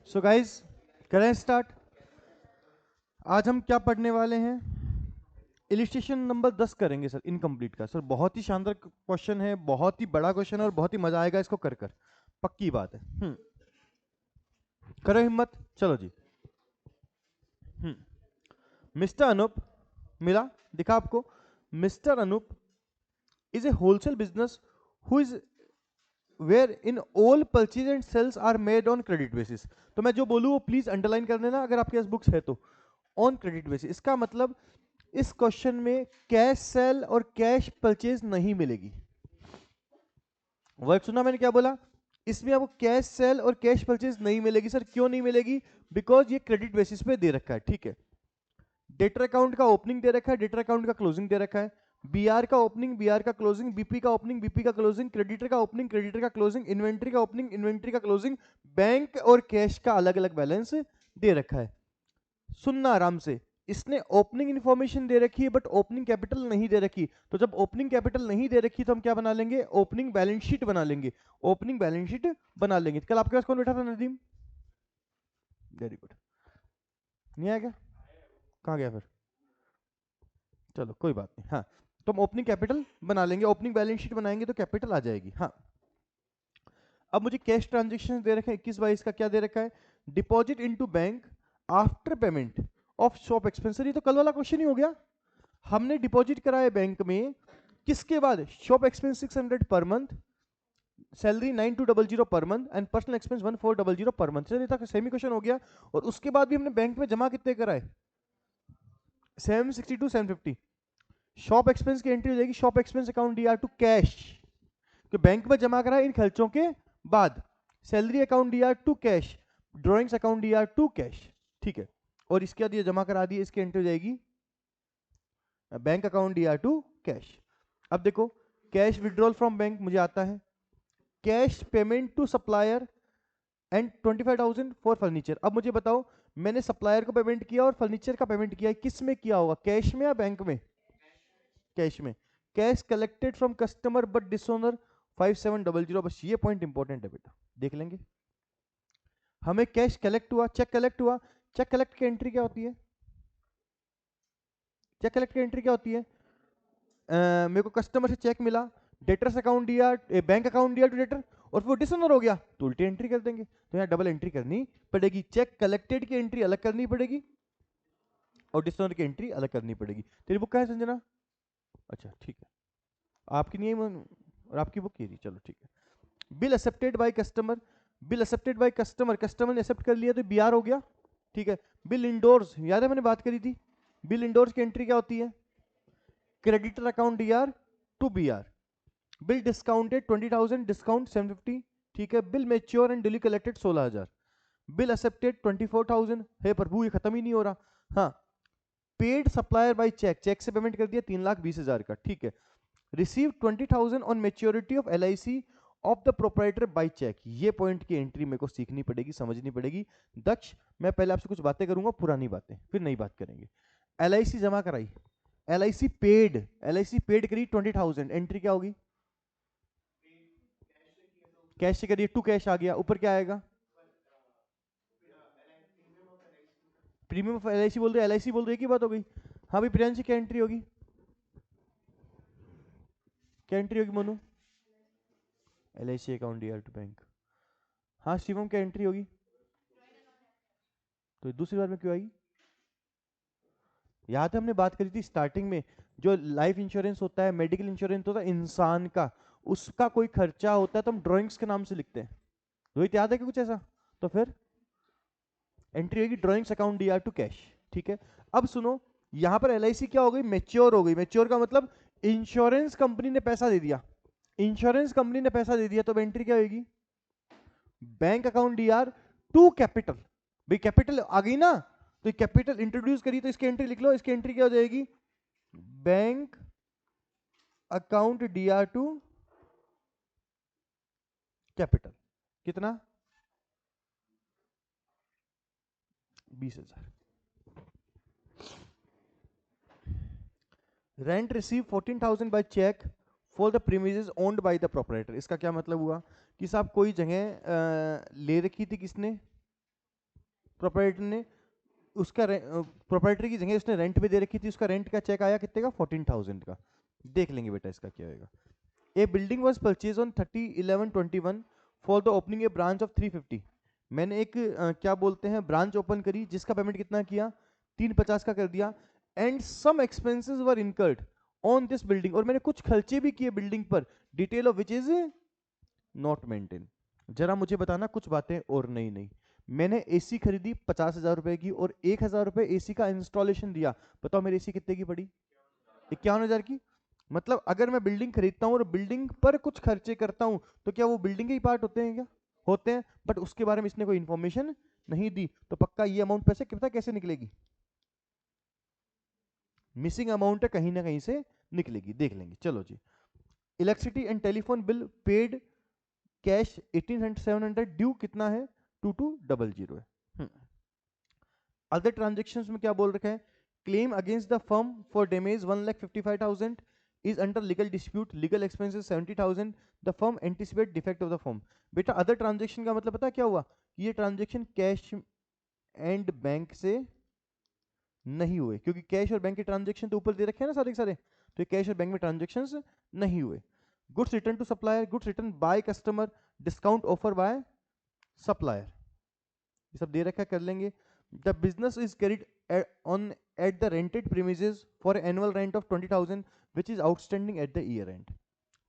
So guys करें start. आज हम क्या पढ़ने वाले हैं? इलिस्ट्रेशन नंबर 10 करेंगे सर, इनकम्प्लीट का। सर बहुत ही शानदार क्वेश्चन है, बहुत ही बड़ा क्वेश्चन है और बहुत ही मजा आएगा इसको कर कर, पक्की बात है। करो हिम्मत, चलो जी। मिस्टर अनूप मिला, दिखा आपको। Mister Anup is a wholesale business who is where in all purchase and sales are made on credit basis. तो मैं जो बोलूँ वो प्लीज अंडरलाइन कर लेना अगर आपके पास बुक्स है तो। ऑन क्रेडिट बेसिस इसका मतलब इस क्वेश्चन में कैश सेल और कैश परचेज नहीं मिलेगी। वर्ड सुना मैंने क्या बोला? इसमें आपको कैश सेल और कैश परचेज नहीं मिलेगी। सर क्यों नहीं मिलेगी? बिकॉज ये क्रेडिट बेसिस पे दे रखा है, ठीक है। डेटर अकाउंट का ओपनिंग दे रखा है, डेटर अकाउंट का क्लोजिंग दे रखा है, बीआर का ओपनिंग, बीआर का क्लोजिंग, बीपी का ओपनिंग, बीपी का क्लोजिंग, क्रेडिटर का ओपनिंग, क्रेडिटर का क्लोजिंग, इन्वेंट्री का ओपनिंग, इन्वेंट्री का क्लोजिंग, बैंक और कैश का अलग अलग बैलेंस दे रखा है। सुनना आराम से, इसने ओपनिंग इंफॉर्मेशन दे रखी है बट ओपनिंग कैपिटल नहीं दे रखी। तो जब ओपनिंग कैपिटल नहीं दे रखी तो हम क्या बना लेंगे? ओपनिंग बैलेंस शीट बना लेंगे। ओपनिंग बैलेंस शीट बना लेंगे। कल आपके पास कौन बैठा था? नदीम। Very good. नहीं आया क्या? कहाँ गया फिर? चलो कोई बात नहीं। हाँ, तो हम ओपनिंग कैपिटल बना लेंगे, ओपनिंग बैलेंस शीट बनाएंगे तो कैपिटल आ जाएगी। हाँ, अब मुझे कैश ट्रांजेक्शन दे रखे हैं 21/22 का। क्या दे रखा है? Deposit into bank after payment of shop expense. ये तो कल वाला क्वेश्चन ही हो गया। हमने डिपॉजिट कराया बैंक में, किसके बाद? Shop expense 600 per month, salary 9200 per month and personal expense 1400 per month. चलिए था सेमी क्वेश्चन हो गया। और उसके बाद भी हमने बैंक में जमा कितने कराए? 762 750। शॉप एक्सपेंस की एंट्री हो जाएगी shop expense account DR to cash, तो बैंक में जमा करा इन खर्चों के बाद। Salary account DR to cash, drawings account DR to cash, ठीक है। और इसके बाद ये जमा करा दिए, इसकी एंट्री हो जाएगी bank account DR to cash. अब देखो, कैश विड्रॉल फ्रॉम बैंक मुझे आता है, cash payment to supplier and 25,000 for furniture. अब मुझे बताओ, मैंने सप्लायर को पेमेंट किया और फर्नीचर का पेमेंट किया है, किस में किया होगा? कैश में या बैंक में? कैश में। Cash collected from customer but dishonour 5700। बस ये पॉइंट इंपॉर्टेंट है बेटा, देख लेंगे। हमें कैश कलेक्ट हुआ, चेक कलेक्ट हुआ। चेक कलेक्ट की एंट्री क्या होती है? चेक कलेक्ट की एंट्री क्या होती है? मेरे को कस्टमर से चेक मिला, डेटर्स अकाउंट दिया, बैंक अकाउंट दिया टू डेटर, और वो डिसऑनर हो गया तो उल्टी एंट्री कर देंगे। तो यहाँ डबल एंट्री करनी पड़ेगी। चेक कलेक्टेड की एंट्री अलग करनी पड़ेगी और डिसऑनर की एंट्री अलग करनी पड़ेगी। तेरी बुक कहाँ है संजना? अच्छा ठीक है, आपकी नहीं है और आपकी बुक ये थी, चलो ठीक है। Bill accepted by customer, bill accepted by customer, customer ने एक्सेप्ट कर लिया तो बीआर हो गया, ठीक है। बिल इंडोर्स, याद है मैंने बात करी थी, बिल इंडोर्स की एंट्री क्या होती है? Creditor account DR to BR. Bill discounted 20,000, discount 750, ठीक है। Bill mature and duly collected 16,000। Bill accepted 24,000। हे प्रभु ये खत्म ही नहीं हो रहा। हाँ, paid supplier by cheque, cheque से पेमेंट कर दिया 3,20,000 का, ठीक है। Receive 20,000 on maturity of LIC of the proprietor by cheque. ये पॉइंट की एंट्री मेरे को सीखनी पड़ेगी, समझनी पड़ेगी। दक्ष, मैं पहले आपसे कुछ बातें करूंगा, पुरानी बातें, फिर नई बात करेंगे। एलआईसी जमा कराई, एलआईसी पेड, एलआईसी पेड करी 20,000, एंट्री क्या होगी? कैश से करिए, टू कैश आ गया, ऊपर क्या आएगा? प्रीमियम ऑफ एलआईसी बोल रहे, एलआईसी बोल रहे, की बात हो गई। हाँ भाई प्रियांशी, क्या एंट्री होगी? क्या एंट्री होगी Monu? LIC account DR to bank. हाँ शिवम, क्या एंट्री होगी? तो दूसरी बार में क्यों आएगी? याद है हमने बात करी थी स्टार्टिंग में, जो लाइफ इंश्योरेंस होता है, मेडिकल इंश्योरेंस होता है इंसान का, उसका कोई खर्चा होता है तो हम ड्राइंग्स के नाम से लिखते हैं। रोहित याद है कि कुछ ऐसा? तो फिर एंट्री होगी drawings account DR to cash, ठीक है। अब सुनो, यहां पर एलआईसी क्या हो गई? मेच्योर हो गई। मेच्योर का मतलब इंश्योरेंस कंपनी ने पैसा दे दिया, इंश्योरेंस कंपनी ने पैसा दे दिया, तो एंट्री क्या होगी? Bank account DR to capital. भाई कैपिटल आ गई ना, तो कैपिटल इंट्रोड्यूस करी तो इसकी एंट्री लिख लो। इसकी एंट्री क्या हो जाएगी? Bank account DR to capital. कितना? 20,000। Rent receive 14,000 by cheque for the premises owned by the proprietor. इसका क्या मतलब हुआ कि साहब कोई जगह ले रखी थी किसने? प्रोपराइटर ने उसका प्रोपराइटर की जगह उसने रेंट पे दे रखी थी, उसका रेंट का चेक आया कितने का, 14,000 का। देख लेंगे बेटा इसका क्या होगा। A building was purchase on 30/11/21 for the opening a branch of 350। मैंने एक क्या बोलते हैं ब्रांच ओपन करी, जिसका पेमेंट कितना किया, 350 का कर दिया। And some expenses were incurred on this building, और मैंने कुछ खर्चे भी किए बिल्डिंग पर, detail of which is not maintain. जरा मुझे बताना कुछ बातें और नहीं नहीं। मैंने एसी खरीदी 50,000 रुपए की और 1,000 रुपए एसी का इंस्टॉलेशन दिया। बताओ मेरी एसी कितने की पड़ी, 51,000 की। मतलब अगर मैं बिल्डिंग खरीदता हूँ और बिल्डिंग पर कुछ खर्चे करता हूँ, तो क्या वो बिल्डिंग के ही पार्ट होते हैं क्या, होते हैं। बट उसके बारे में इसने कोई इंफॉर्मेशन नहीं दी, तो पक्का ये अमाउंट पैसे पता कैसे निकलेगी, मिसिंग अमाउंट है, कहीं ना कहीं से निकलेगी, देख लेंगे। चलो जी, electricity and telephone bill paid cash 18,700, due कितना है, 2200 है। अदर ट्रांजेक्शन्स में क्या बोल रखा है, claim against the firm for damage 1,55,000 is under legal dispute, legal expenses 70,000, the firm anticipate defect of the firm. बेटा अदर ट्रांजेक्शन का मतलब पता क्या हुआ, ये ट्रांजेक्शन कैश एंड बैंक से नहीं हुए, क्योंकि कैश और बैंक के ट्रांजेक्शन तो ऊपर दे रखे हैं ना सारे के सारे, तो ये कैश और बैंक में ट्रांजेक्शंस नहीं हुए। Goods return to supplier, goods return by customer, discount offer by supplier, ये सब दे रखा है, कर लेंगे। The business is carried on at the rented premises for annual rent of 20,000 which is outstanding at the year end,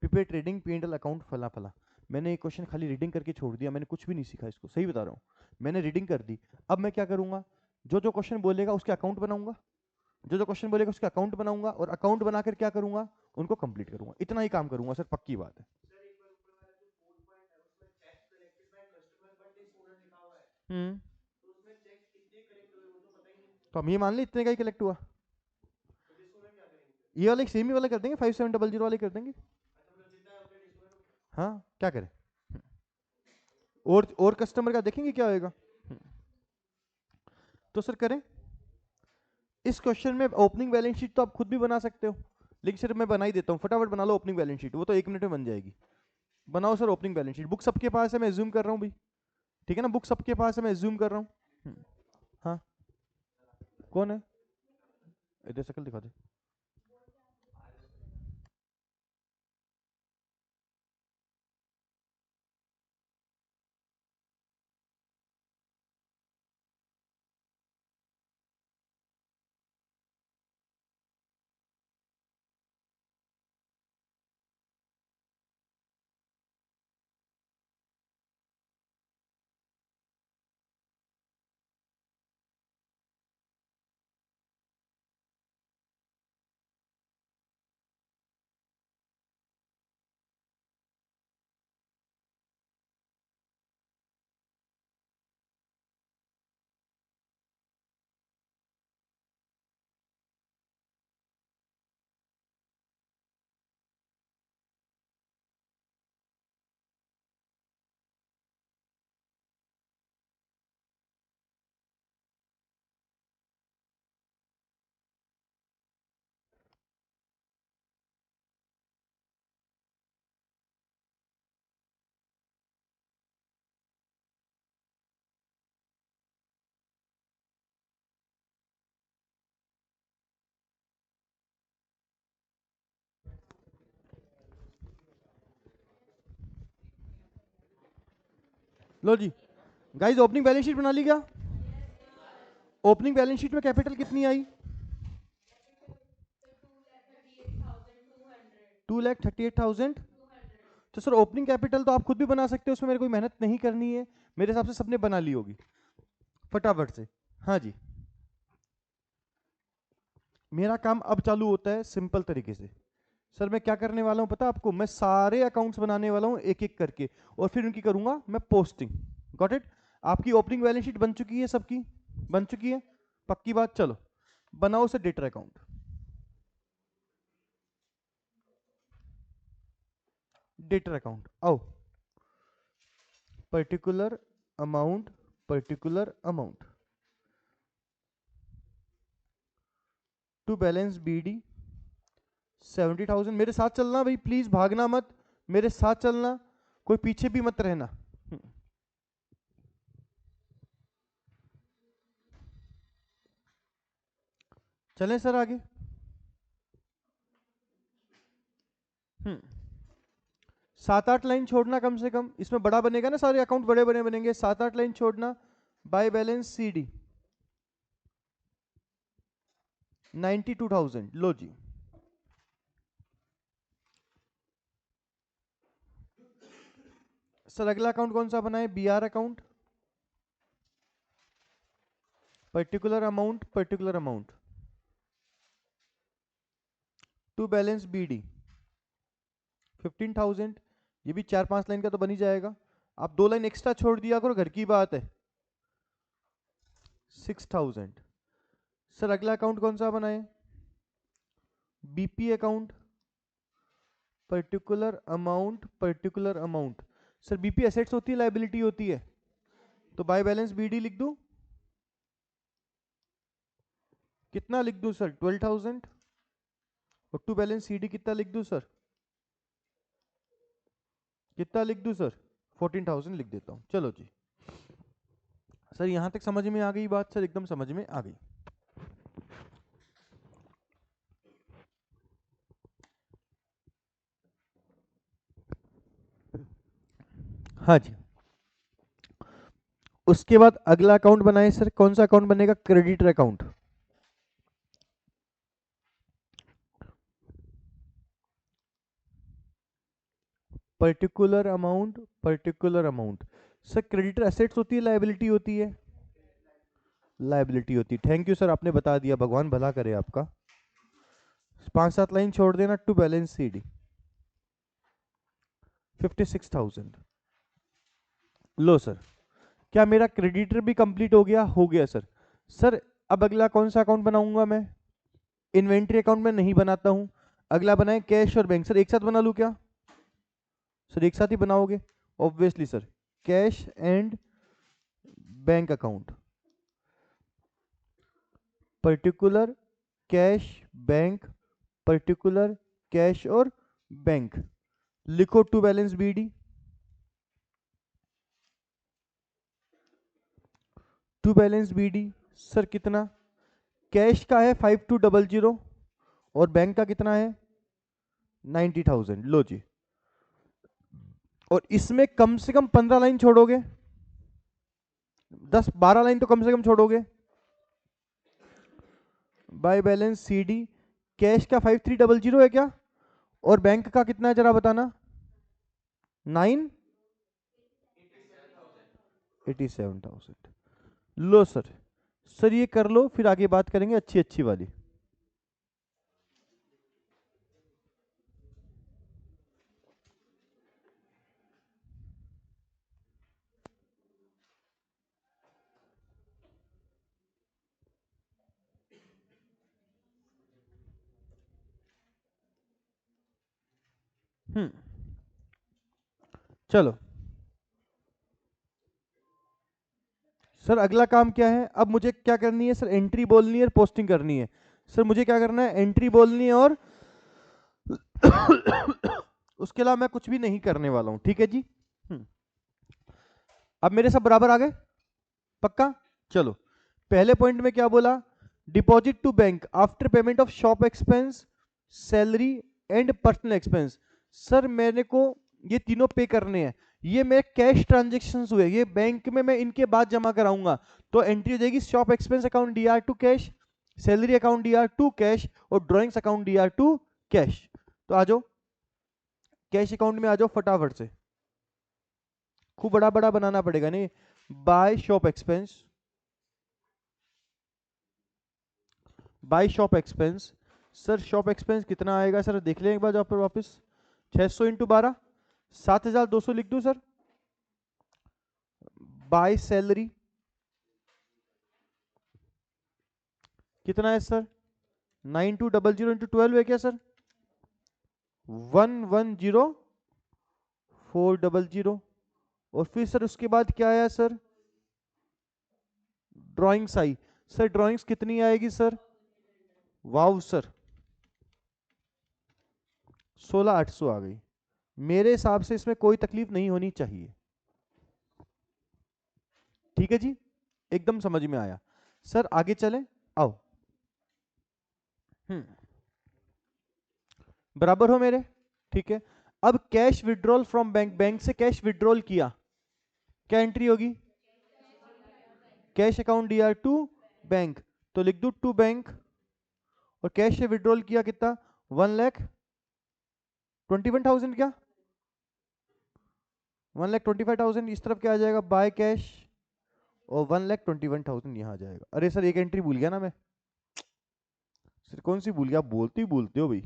prepaid trading P&L account फला फला। मैंने ये क्वेश्चन खाली रीडिंग करके छोड़ दिया, मैंने कुछ भी नहीं सीखा इसको, सही बता रहा हूँ। मैंने रीडिंग कर दी, अब मैं क्या करूंगा, जो जो क्वेश्चन बोलेगा उसके अकाउंट बनाऊंगा, जो जो क्वेश्चन बोलेगा उसके अकाउंट बनाऊंगा, और अकाउंट बनाकर क्या करूंगा, उनको कंप्लीट करूंगा। इतना ही काम करूंगा सर, पक्की बात है। हम्म, तो हम ये मान लें इतने का ही कलेक्ट हुआ, ये वाले सेम ही वाला कर देंगे, 5700 वाले कर देंगे। हाँ क्या करें, और कस्टमर का देखेंगे क्या होएगा। तो सर करें, इस क्वेश्चन में ओपनिंग बैलेंस शीट तो आप खुद भी बना सकते हो, लेकिन सिर्फ मैं बना ही देता हूँ, फटाफट बना लो ओपनिंग बैलेंस शीट, वो तो 1 मिनट में बन जाएगी। बनाओ sir opening balance sheet, book सबके पास है, मैं एज्यूम कर रहा हूँ भाई, ठीक है ना, बुक सबके पास है, मैं एज्यूम कर रहा हूँ। हाँ कौन है, इधर शक्ल दिखा दे। लो जी गाइस, ओपनिंग बैलेंस शीट बना ली क्या, ओपनिंग बैलेंस शीट में कैपिटल कितनी आई, 2,38,000। तो सर ओपनिंग कैपिटल तो आप खुद भी बना सकते हो, उसमें मेरे कोई मेहनत नहीं करनी है, मेरे हिसाब से सबने बना ली होगी फटाफट से। हाँ जी, मेरा काम अब चालू होता है सिंपल तरीके से। सर मैं क्या करने वाला हूं पता आपको, मैं सारे अकाउंट्स बनाने वाला हूं एक एक करके, और फिर उनकी करूंगा मैं पोस्टिंग। Got it. आपकी ओपनिंग बैलेंस शीट बन चुकी है, सबकी बन चुकी है, पक्की बात। चलो बनाओ sir debtor account, debtor account आओ, particular amount, particular amount to balance BD 70,000। मेरे साथ चलना भाई प्लीज, भागना मत, मेरे साथ चलना, कोई पीछे भी मत रहना। चलें सर आगे। 7-8 लाइन छोड़ना कम से कम, इसमें बड़ा बनेगा ना, सारे अकाउंट बड़े बड़े बनेंगे। 7-8 लाइन छोड़ना। By balance CD 92,000। लो जी, सर अगला अकाउंट कौन सा बनाए? BR account, particular amount to balance BD 15,000। ये भी 4-5 लाइन का तो बन ही जाएगा। आप 2 लाइन एक्स्ट्रा छोड़ दिया करो, घर की बात है। 6,000। सर अगला अकाउंट कौन सा बनाए? BP account, particular amount. Sir BP assets होती है, लाइबिलिटी होती है? तो बाय बैलेंस BD लिख दूं? कितना लिख दूं सर? 12,000। और टू बैलेंस CD कितना लिख दूं सर? कितना लिख दूं सर? 14,000 लिख देता हूं। चलो जी सर, यहां तक समझ में आ गई बात? सर एकदम समझ में आ गई। हाँ जी, उसके बाद अगला अकाउंट बनाए सर। कौन सा अकाउंट बनेगा? Creditor account. Particular amount. Sir creditor assets होती है, लाइबिलिटी होती है? लाइबिलिटी होती है। थैंक यू सर, आपने बता दिया, भगवान भला करे आपका। 5-7 लाइन छोड़ देना। To balance CD 56,000। लो सर, क्या मेरा क्रेडिटर भी कंप्लीट हो गया? हो गया सर। सर अब अगला कौन सा अकाउंट बनाऊंगा मैं? इन्वेंट्री अकाउंट में नहीं बनाता हूं। अगला बनाए कैश और बैंक। सर एक साथ बना लूं क्या? सर एक साथ ही बनाओगे? Obviously sir, cash and bank account, particular cash bank, particular cash और बैंक। लिखो to balance BD। To balance BD sir कितना? कैश का है 5200 और बैंक का कितना है? 90,000। लो जी, और इसमें कम से कम 15 लाइन छोड़ोगे, 10-12 लाइन तो कम से कम छोड़ोगे। बाय बैलेंस CD कैश का 5300 है क्या? और बैंक का कितना है जरा बताना? 987,000। लो सर, सर ये कर लो, फिर आगे बात करेंगे अच्छी अच्छी वाली। चलो सर, अगला काम क्या है? अब मुझे क्या करनी है सर? एंट्री बोलनी है और पोस्टिंग करनी है। सर मुझे क्या करना है? एंट्री बोलनी है और उसके अलावा मैं कुछ भी नहीं करने वाला हूं, ठीक है जी। अब मेरे सब बराबर आ गए? पक्का? चलो, पहले पॉइंट में क्या बोला? Deposit to bank after payment of shop expense, salary and personal expense. Sir मेरे को ये तीनों पे करने हैं। ये मेरे कैश ट्रांजेक्शन्स हुए, ये बैंक में मैं इनके बाद जमा कराऊंगा। तो एंट्री हो जाएगी shop expense account DR to cash, salary account DR to cash और drawings account DR to cash. तो आ जाओ कैश अकाउंट में, आ जाओ फटाफट से। खूब बड़ा बड़ा बनाना पड़ेगा नहीं। By shop expense, by shop expense. Sir shop expense कितना आएगा सर? देख लें एक बार जॉब पर वापस। 600 इंटू 12, 7,200 लिख दूं सर। बाय सैलरी कितना है सर? 9200 इंटू 12 है क्या सर? 110,400। और फिर सर उसके बाद क्या आया सर? ड्राइंग्स आई। सर ड्राइंग्स कितनी आएगी सर? वाव सर, 16,800 आ गई। मेरे हिसाब से इसमें कोई तकलीफ नहीं होनी चाहिए। ठीक है जी, एकदम समझ में आया। सर आगे चलें, आओ। बराबर हो मेरे, ठीक है। अब cash withdrawal from bank, bank से कैश विड्रॉल किया, क्या एंट्री होगी? Cash account DR to bank, तो लिख दू टू बैंक, और कैश से विड्रॉल किया कितना? 1,21,000, क्या 1,25,000, इस तरफ क्या आ जाएगा? बाय कैश, और 1,21,000 यहाँ आ जाएगा। अरे सर एक एंट्री भूल गया ना मैं, सर कौन सी भूल गया? आप बोलते ही बोलते हो भाई,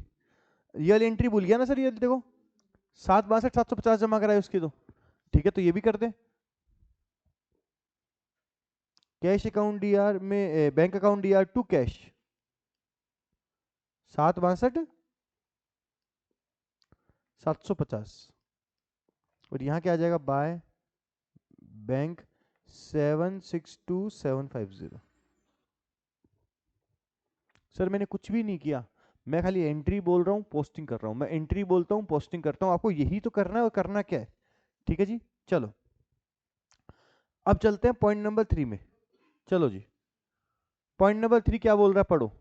रियल एंट्री भूल गया ना सर, ये देखो 7,62,750 जमा कराए उसकी, तो ठीक है, तो ये भी कर दे। कैश अकाउंट डीआर में bank account DR to cash 7,62,750, और यहाँ क्या आ जाएगा? By bank 7,62,750। सर मैंने कुछ भी नहीं किया, मैं खाली एंट्री बोल रहा हूँ, पोस्टिंग कर रहा हूँ, मैं एंट्री बोलता हूँ, पोस्टिंग करता हूँ, आपको यही तो करना है, और करना क्या है? ठीक है जी, चलो अब चलते हैं पॉइंट नंबर 3 में। चलो जी, पॉइंट नंबर 3 क्या बोल रहा है, पढ़ो।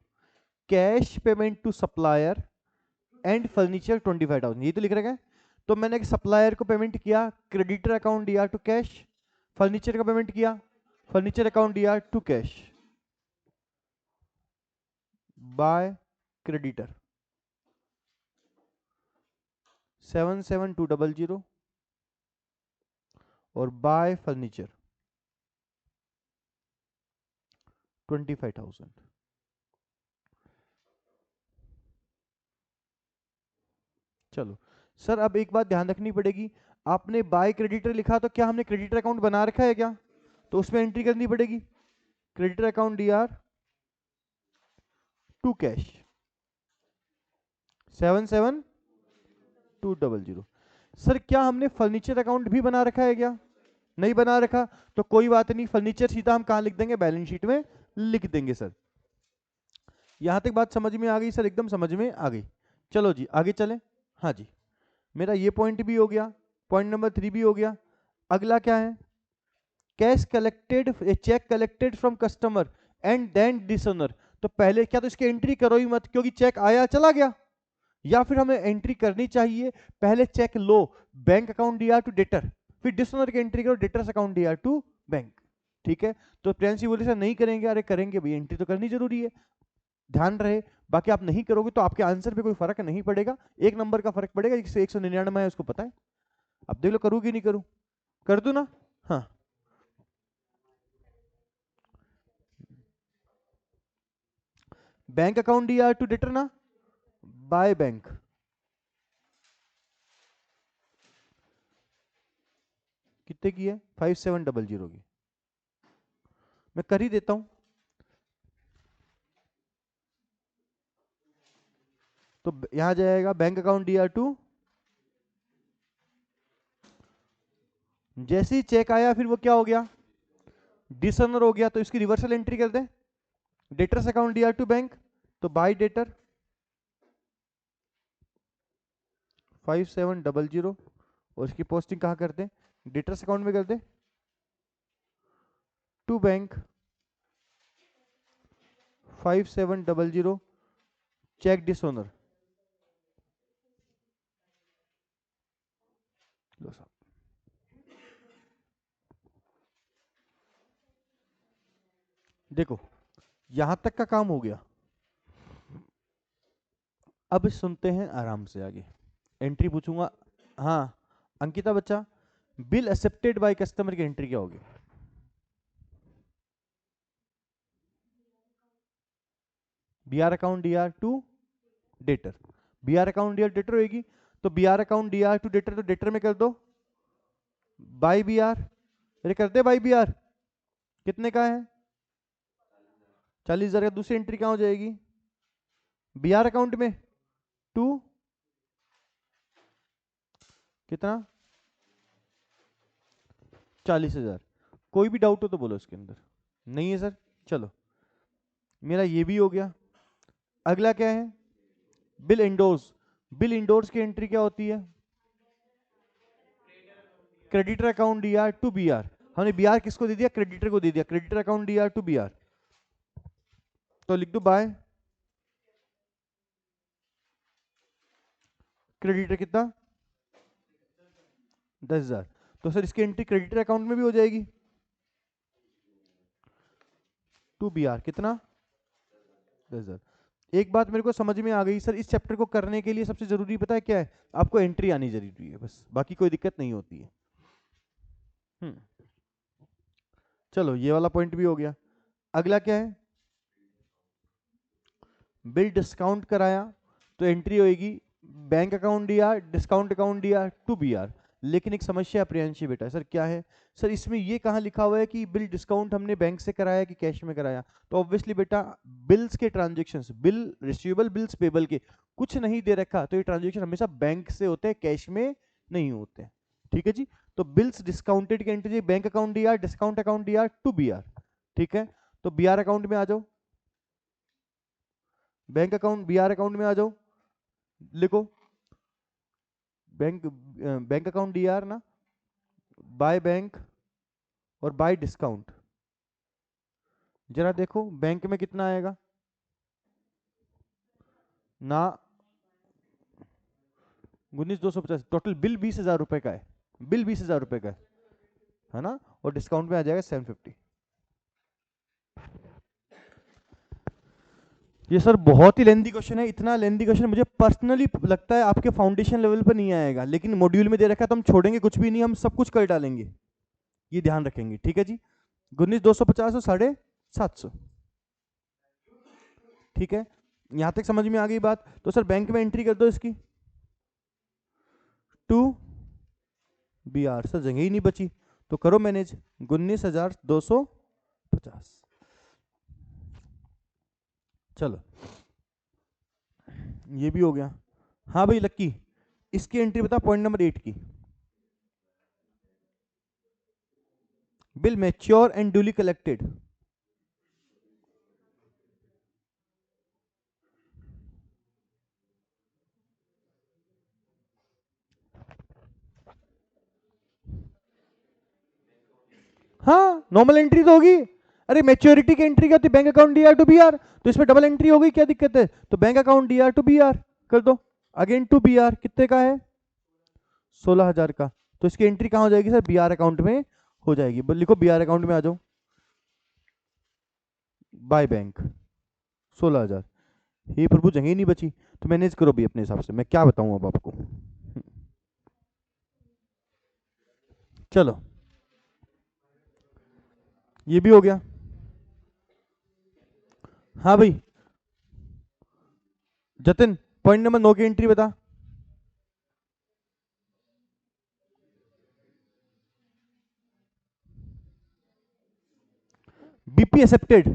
Cash payment to supplier and furniture 25,000, ये तो लिख रखा है। तो मैंने सप्लायर को पेमेंट किया, क्रेडिटर अकाउंट दिया टू कैश, फर्नीचर का पेमेंट किया, फर्नीचर अकाउंट दिया टू कैश, बाय क्रेडिटर 7,7,200, और बाय फर्नीचर 25,000। चलो सर, अब एक बात ध्यान रखनी पड़ेगी, आपने बाय क्रेडिटर लिखा, तो क्या हमने क्रेडिटर अकाउंट बना रखा है क्या? तो उसमें एंट्री करनी पड़ेगी, creditor account DR to cash 7,7,200। Sir क्या हमने फर्नीचर अकाउंट भी बना रखा है क्या? नहीं बना रखा, तो कोई बात नहीं, फर्नीचर सीधा हम कहां लिख देंगे? बैलेंस शीट में लिख देंगे सर। यहां तक बात समझ में आ गई सर? एकदम समझ में आ गई। चलो जी आगे चलें। हाँ जी, मेरा ये पॉइंट भी हो गया, पॉइंट नंबर 3 भी हो गया। अगला क्या है? Cash collected, cheque collected from customer and then dishonour. तो पहले क्या, तो इसकी एंट्री करो ही मत, क्योंकि चेक आया चला गया, या फिर हमें एंट्री करनी चाहिए, पहले चेक लो, bank account DR to debtor, फिर डिसोनर की एंट्री करो, debtors account DR to bank. ठीक है, तो प्रिंसी बोले सर नहीं करेंगे, अरे करेंगे भाई, एंट्री तो करनी जरूरी है, ध्यान रहे। बाकी आप नहीं करोगे तो आपके आंसर पे कोई फर्क नहीं पड़ेगा, एक नंबर का फर्क पड़ेगा, 199 है उसको पता है। अब देख लो करूँ कि नहीं करूँ, कर दू ना? हाँ, bank account DR to debtor ना, बाय बैंक, कितने की है? 5,700 की, मैं कर ही देता हूं। तो यहां जाएगा बैंक अकाउंट डीआर टू, जैसे ही चेक आया फिर वो क्या हो गया? डिसऑनर हो गया, तो इसकी रिवर्सल एंट्री कर दे, debtors account DR to bank, तो बाय डेटर 5,700, और इसकी पोस्टिंग कहां कर दे? डेटर्स अकाउंट में कर दे, टू बैंक 5,700, चेक डिसऑनर। लो साहब, देखो यहां तक का काम हो गया। अब सुनते हैं आराम से आगे, एंट्री पूछूंगा। हाँ अंकिता बच्चा, बिल एक्सेप्टेड बाय कस्टमर की एंट्री क्या होगी? BR account DR to debtor, BR account DR debtor होगी, तो BR account DR to debtor, तो डेटर में कर दो बाय बीआर, अरे कर दे बाय बीआर, कितने का है? 40,000 का। दूसरी एंट्री क्या हो जाएगी? बीआर अकाउंट में टू कितना? 40,000। कोई भी डाउट हो तो बोलो इसके अंदर, नहीं है सर? चलो मेरा ये भी हो गया। अगला क्या है? बिल इंडोर्स, बिल इंडोर्स की एंट्री क्या होती है? Creditor account DR to BR, हमने बीआर किसको दे दिया? क्रेडिटर को दे दिया, creditor account DR to BR, तो लिख दो बाय क्रेडिटर कितना 10,000। तो सर इसकी एंट्री क्रेडिटर अकाउंट में भी हो जाएगी। टू बी आर कितना 10,000। एक बात मेरे को समझ में आ गई सर, इस चैप्टर को करने के लिए सबसे जरूरी पता है क्या है, आपको एंट्री आनी जरूरी है बस, बाकी कोई दिक्कत नहीं होती है। चलो ये वाला पॉइंट भी हो गया। अगला क्या है, बिल डिस्काउंट कराया तो एंट्री होगी बैंक अकाउंट दिया, डिस्काउंट अकाउंट दिया टू बी आर। लेकिन एक समस्या प्रियांशी बेटा, सर क्या है सर, इसमें ये कहाँ लिखा हुआ है कि बिल डिस्काउंट हमने बैंक से कराया कि कैश में कराया। तो ऑब्वियसली बेटा बिल्स के transactions, bill receivable bills payable के कुछ नहीं दे रखा, तो ये ट्रांजेक्शन हमेशा बैंक से होते हैं, कैश में नहीं होते। ठीक है जी। तो बिल्स डिस्काउंटेड की एंट्री बैंक अकाउंट दिया, डिस्काउंट अकाउंट दिया टू बी आर। ठीक है, तो बी आर अकाउंट में आ जाओ, bank account B R account में आ जाओ, लिखो bank bank account D R ना, बाय बैंक और बाय डिस्काउंट। जरा देखो बैंक में कितना आएगा ना, 19,250। टोटल बिल 20,000 रुपए का है, बिल 20,000 रुपए का है ना, और डिस्काउंट में आ जाएगा 750। ये सर बहुत ही लेंदी क्वेश्चन है, इतना लेंदी क्वेश्चन मुझे पर्सनली लगता है आपके फाउंडेशन लेवल पर नहीं आएगा, लेकिन मॉड्यूल में दे रखा है तो हम छोड़ेंगे कुछ भी नहीं, हम सब कुछ कर डालेंगे, ये ध्यान रखेंगे। ठीक है जी, 19,250 और 750। ठीक है, यहां तक समझ में आ गई बात। तो सर बैंक में एंट्री कर दो इसकी टू बी आर। सर जगह ही नहीं बची तो करो मैनेज, 19,250। चलो ये भी हो गया। हाँ भाई लक्की, इसकी एंट्री बता पॉइंट नंबर 8 की। Bill mature and duly collected. हाँ नॉर्मल एंट्री तो होगी। अरे मैच्योरिटी की एंट्री क्या होती है, bank account D R to B R, तो इसमें डबल एंट्री हो गई, क्या दिक्कत है। तो bank account D R to B R कर दो, अगेन टू बी आर कितने का है 16,000 का। तो इसकी एंट्री कहां हो जाएगी सर, बी आर अकाउंट में हो जाएगी। लिखो बी आर अकाउंट में आ जाओ, बाय बैंक 16,000। हे प्रभु जगह ही नहीं बची, तो मैनेज करो भी अपने हिसाब से, मैं क्या बताऊं अब आपको। चलो ये भी हो गया। हाँ भाई जतिन, पॉइंट नंबर 9 की एंट्री बता। BP accepted,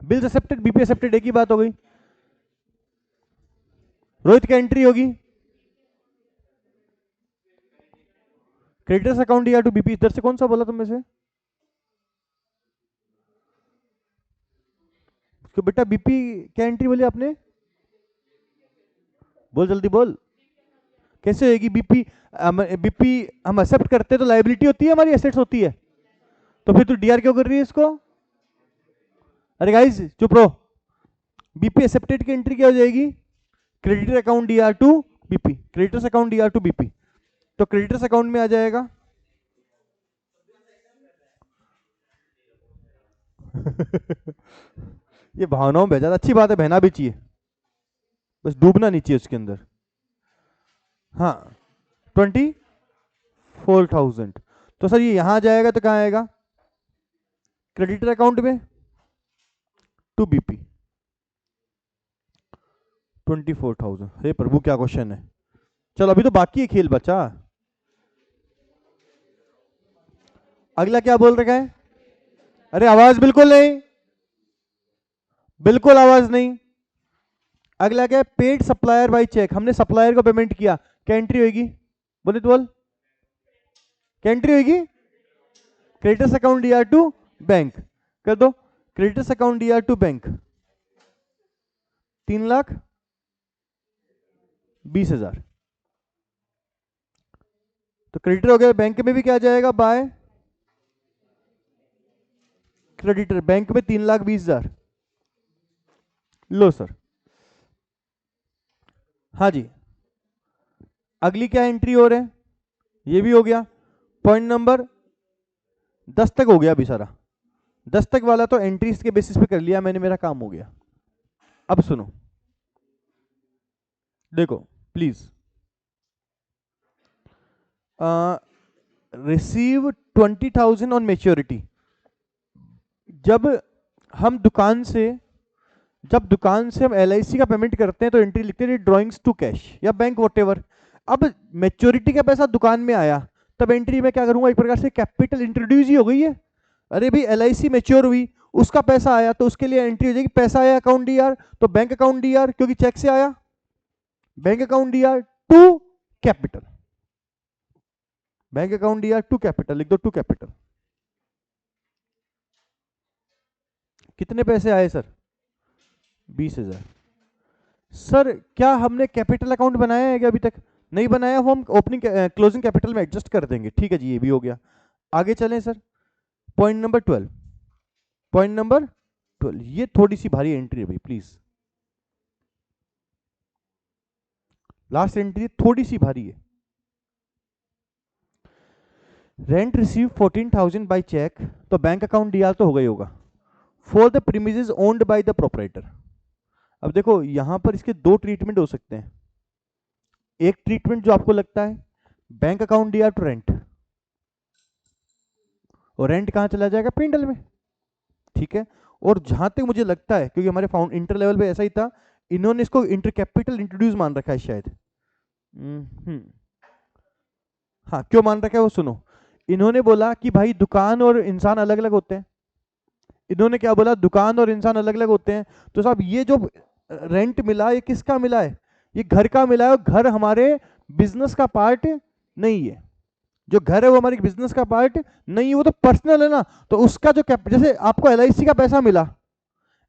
bills accepted, BP accepted, एक ही बात हो गई। रोहित की एंट्री होगी क्रेडिटर्स अकाउंट या टू बीपी। इधर से कौन सा बोला तुम में से, तो बेटा बीपी क्या एंट्री बोली आपने, बोल जल्दी बोल। कैसे होगी बीपी, बीपी हम एक्सेप्ट करते हैं तो लाइबिलिटी होती है हमारी, एसेट्स होती है, तो फिर तू डीआर क्यों कर रही है इसको। अरे गाइस चुप रहो, बीपी एक्सेप्टेड की एंट्री क्या हो जाएगी, creditor account DR to BP, creditors account DR to BP. तो क्रेडिटर्स अकाउंट में आ जाएगा ये भावनाओं में ज्यादा अच्छी बात है, बहना भी चाहिए, बस डूबना नहीं चाहिए उसके अंदर। हाँ 24,000। तो सर ये यहां जाएगा तो कहां आएगा, क्रेडिटर अकाउंट में टू बीपी 24,000। हे प्रभु क्या क्वेश्चन है। चलो अभी तो बाकी है खेल बचा। अगला क्या बोल रखा है, अरे आवाज बिल्कुल नहीं, बिल्कुल आवाज नहीं। अगला क्या है, पेड सप्लायर बाई चेक, हमने सप्लायर को पेमेंट किया, क्या एंट्री होगी, बोले तो बोल, क्या एंट्री होगी, creditors account DR to bank कर दो, creditors account DR to bank 3,20,000। तो क्रेडिटर हो गया, बैंक में भी क्या जाएगा बाय क्रेडिटर, बैंक में 3,20,000। लो सर हाँ जी, अगली क्या एंट्री हो रहे हैं, ये भी हो गया। पॉइंट नंबर 10 तक हो गया अभी सारा। 10 तक वाला तो एंट्रीज के बेसिस पे कर लिया मैंने, मेरा काम हो गया। अब सुनो, देखो प्लीज, रिसीव 20,000 ऑन मेच्योरिटी। जब हम दुकान से जब दुकान से हम LIC का पेमेंट करते हैं तो एंट्री लिखते हैं ड्रॉइंग्स टू कैश या बैंक वॉटेवर। अब मेच्योरिटी का पैसा दुकान में आया, तब एंट्री में क्या करूंगा, एक प्रकार से कैपिटल इंट्रोड्यूस ही हो गई है। अरे भाई LIC मेच्योर हुई, उसका पैसा आया, तो उसके लिए एंट्री हो जाएगी पैसा आया अकाउंट DR, तो बैंक अकाउंट DR, क्योंकि चेक से आया, bank account DR to capital, bank account DR to capital, लिख दो टू कैपिटल। कितने पैसे आए सर, 20,000। सर क्या हमने कैपिटल अकाउंट बनाया है क्या अभी तक, नहीं बनाया, वो हम ओपनिंग क्लोजिंग कैपिटल में एडजस्ट कर देंगे, ठीक है जी, ये भी हो गया। आगे चलें sir, point number 12, point number 12, ये थोड़ी सी भारी एंट्री है भाई, प्लीज, लास्ट एंट्री थोड़ी सी भारी है। रेंट रिसीव 14,000 बाय चेक, तो बैंक अकाउंट DR तो होगा ही होगा, for the premises owned by the proprietor. अब देखो यहां पर इसके दो ट्रीटमेंट हो सकते हैं। एक ट्रीटमेंट जो आपको लगता है, bank account DR to rent, और रेंट कहां चला जाएगा, पिंडल में, ठीक है। और जहां तक मुझे लगता है, क्योंकि हमारे फाउंड इंटर लेवल पे ऐसा ही था, इन्होंने इसको इंटर कैपिटल इंट्रोड्यूस मान रखा है शायद। हाँ, क्यों मान रखा है वो सुनो। इन्होंने बोला कि भाई दुकान और इंसान अलग अलग होते हैं, इन्होंने क्या बोला, दुकान और इंसान अलग अलग होते हैं, तो साहब ये जो रेंट मिला ये किसका मिला है, ये घर का मिला है, और घर हमारे बिजनेस का पार्ट नहीं है। जो घर है वो हमारे बिजनेस का पार्ट नहीं है, वो तो पर्सनल है ना। तो उसका जो जैसे आपको LIC का पैसा मिला,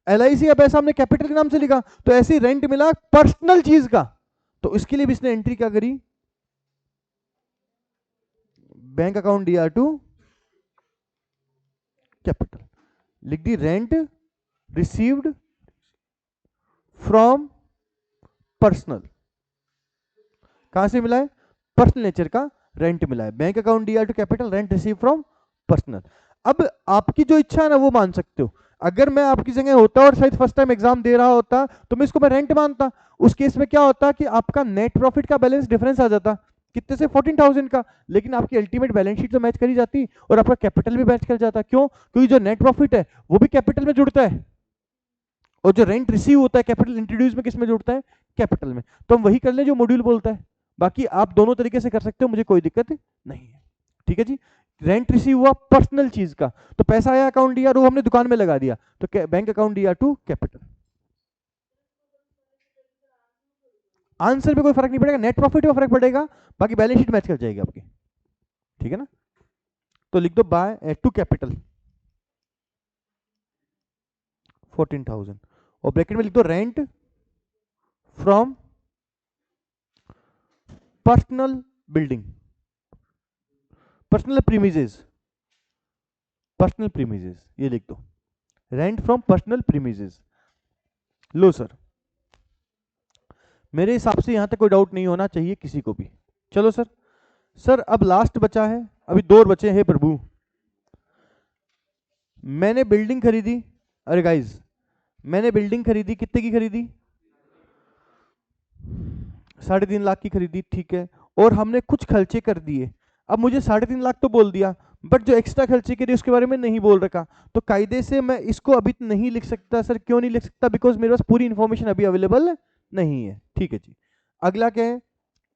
LIC का पैसा हमने कैपिटल के नाम से लिखा, तो ऐसे ही रेंट मिला पर्सनल चीज का, तो इसके लिए भी इसने एंट्री क्या करी, bank account DR to capital, लिख दी रेंट रिसीव्ड फ्रॉम पर्सनल। कहां से मिला है, पर्सनल नेचर का रेंट मिला है, bank account DR to capital, rent receive from personal. अब आपकी जो इच्छा है ना वो मान सकते हो। अगर मैं आपकी जगह होता और शायद फर्स्ट टाइम एग्जाम दे रहा होता तो मैं इसको रेंट मानता। उस केस में क्या होता कि आपका नेट प्रॉफिट का बैलेंस डिफरेंस आ जाता, कितने से 14,000 का, लेकिन आपकी अल्टीमेट बैलेंस शीट तो मैच करी जाती और आपका कैपिटल भी मैच कर जाता। क्यों, क्योंकि जो नेट प्रॉफिट है वो भी कैपिटल में जुड़ता है, और जो रेंट रिसीव होता है कैपिटल इंट्रोड्यूस में किस में जुड़ता है, कैपिटल में। तो हम वही कर ले जो मॉड्यूल बोलता है, बाकी आप दोनों तरीके से कर सकते हो, मुझे कोई दिक्कत नहीं है, ठीक है जी। रेंट रिसीव हुआ पर्सनल चीज का, तो पैसा आया अकाउंट DR, वो हमने दुकान में लगा दिया, तो bank account DR to capital. Answer पे कोई फर्क नहीं पड़ेगा, नेट प्रॉफिट में फर्क पड़ेगा, बाकी बैलेंस शीट मैच कर जाएगी आपकी, ठीक है ना। तो लिख दो बाय टू कैपिटल 14,000, और ब्रैकेट में लिख दो rent from personal building, personal premises, personal premises, ये लिख दो, rent from personal premises. Low sir, मेरे हिसाब से यहां तक कोई डाउट नहीं होना चाहिए किसी को भी। चलो सर, सर अब लास्ट बचा है, अभी दो और बचे हैं प्रभु। मैंने बिल्डिंग खरीदी, अरे गाइज मैंने बिल्डिंग खरीदी, कितने की खरीदी, 3.5 लाख की खरीदी, ठीक है। और हमने कुछ खर्चे कर दिए, अब मुझे 3.5 लाख तो बोल दिया, बट जो एक्स्ट्रा खर्चे करे उसके बारे में नहीं बोल रखा, तो कायदे से मैं इसको अभी नहीं लिख सकता। सर क्यों नहीं लिख सकता, बिकॉज मेरे पास पूरी इंफॉर्मेशन अभी अवेलेबल नहीं है, ठीक है जी। अगला क्या है,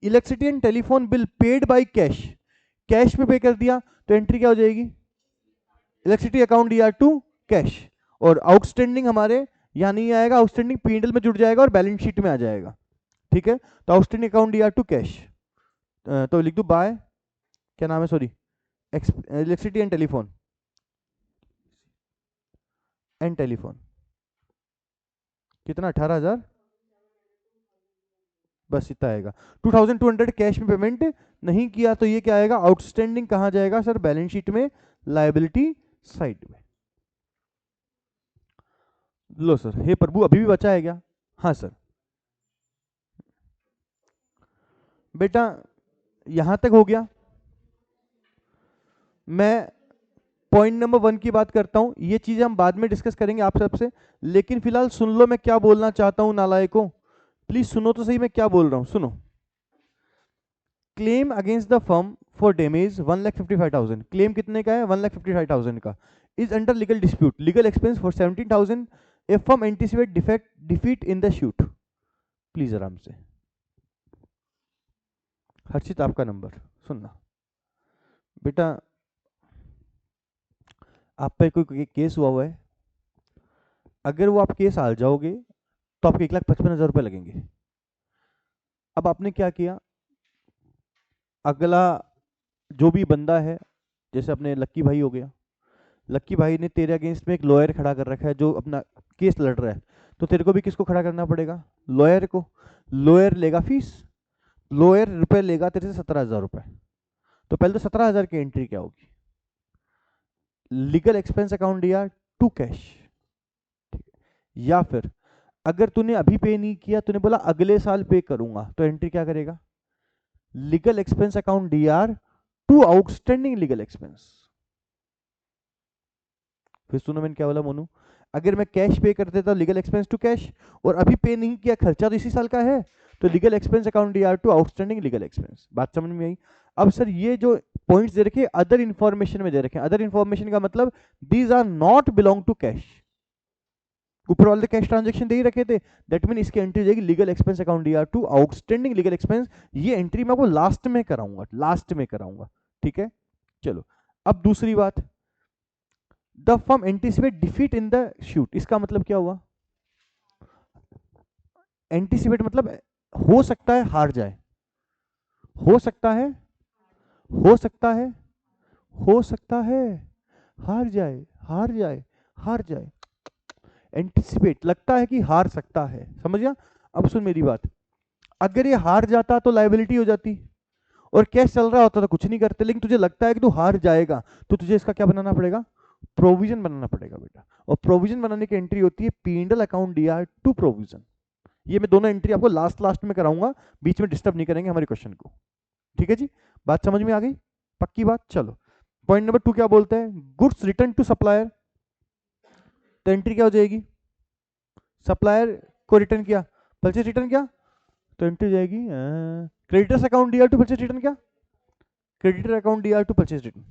electricity and telephone bill paid by cash, cash में पे कर दिया, तो एंट्री क्या हो जाएगी, electricity account DR to cash, और आउटस्टैंडिंग हमारे यहाँ नहीं आएगा, आउटस्टैंडिंग P&L में जुड़ जाएगा और बैलेंस शीट में आ जाएगा, ठीक है। तो outstanding account DR to cash, तो लिख दो बाय, क्या नाम है, सॉरी, इलेक्ट्रिसिटी एंड टेलीफोन, कितना, 18,000, बस इतना आएगा। 2,200 कैश में पेमेंट नहीं किया, तो ये क्या आएगा, आउटस्टैंडिंग कहां जाएगा सर, बैलेंस शीट में, लायबिलिटी साइड में। लो सर, हे प्रभु अभी भी बचा है क्या, हाँ सर, बेटा यहां तक हो गया। मैं पॉइंट नंबर 1 की बात करता हूं, ये चीजें हम बाद में डिस्कस करेंगे आप सबसे, लेकिन फिलहाल सुन लो मैं क्या बोलना चाहता हूं नालायकों, प्लीज सुनो तो सही मैं क्या बोल रहा हूं, सुनो। Claim against the firm for damage 1,55,000, claim कितने का है? 1,55,000 का, is under legal dispute, legal expense for 17,000, A firm anticipate defeat in the shoot. Please आराम से, हर्षित आपका नंबर सुनना। बेटा आप पे कोई केस हुआ है, अगर वो आप केस हार जाओगे तो आपको 1,55,000 रुपये लगेंगे। अब आपने क्या किया, अगला जो भी बंदा है, जैसे अपने लक्की भाई हो गया, लक्की भाई ने तेरे अगेंस्ट में एक लॉयर खड़ा कर रखा है जो अपना केस लड़ रहा है, तो तेरे को भी किसको खड़ा करना पड़ेगा? लॉयर को। लॉयर लेगा फीस, लॉयर रुपए लेगा तेरे से 17,000 रुपए। तो पहले तो 17,000 की एंट्री क्या होगी? लीगल एक्सपेंस अकाउंट दिया टू कैश, या फिर अगर तूने अभी पे नहीं किया, तूने बोला अगले साल पे करूंगा, तो एंट्री क्या करेगा? Legal expense account DR to outstanding legal expense. फिर सुनो मैंने क्या बोला मोनू, अगर मैं कैश पे कर देता लीगल एक्सपेंस टू कैश, और अभी पे नहीं किया, खर्चा तो इसी साल का है, तो legal expense account DR to outstanding legal expense. बात समझ में आई? अब सर ये जो पॉइंट्स दे रखे अदर इंफॉर्मेशन में दे रखे, अदर इंफॉर्मेशन का मतलब these are not belong to cash. ऊपर वाले कैश ट्रांजैक्शन दे ही रखे थे, दैट मीन इसकी एंट्री जाएगी legal expense account DR to outstanding legal expense. ये एंट्री मैं आपको लास्ट में कराऊंगा, लास्ट में कराऊंगा, ठीक है। चलो अब दूसरी बात, the firm anticipate defeat in the shoot, इसका मतलब क्या हुआ? एंटिसिपेट मतलब हो सकता है हार जाए, हो सकता है, हो सकता है, हो सकता है हार जाए, हार जाए, हार जाए। एंटिसिपेट लगता है कि हार सकता है, समझ गया? अब सुन मेरी बात, अगर ये हार जाता तो लाइबिलिटी हो जाती, और कैश चल रहा होता तो कुछ नहीं करते, लेकिन तुझे लगता है कि तू हार जाएगा, तो तुझे इसका क्या बनाना पड़ेगा? प्रोविजन बनाना पड़ेगा बेटा। और प्रोविजन बनाने की एंट्री होती है P&L account DR to provision. ये मैं दोनों एंट्री आपको लास्ट लास्ट में कराऊंगा, बीच में डिस्टर्ब नहीं करेंगे हमारे क्वेश्चन को, ठीक है जी? बात समझ में आ गई? पक्की बात। चलो पॉइंट नंबर 2 क्या बोलते हैं, गुड्स रिटर्न टू सप्लायर, तो एंट्री क्या हो जाएगी? सप्लायर को रिटर्न किया, परचेज रिटर्न किया, तो एंट्री जाएगी creditors account DR to purchase return, क्या creditor account DR to purchase return.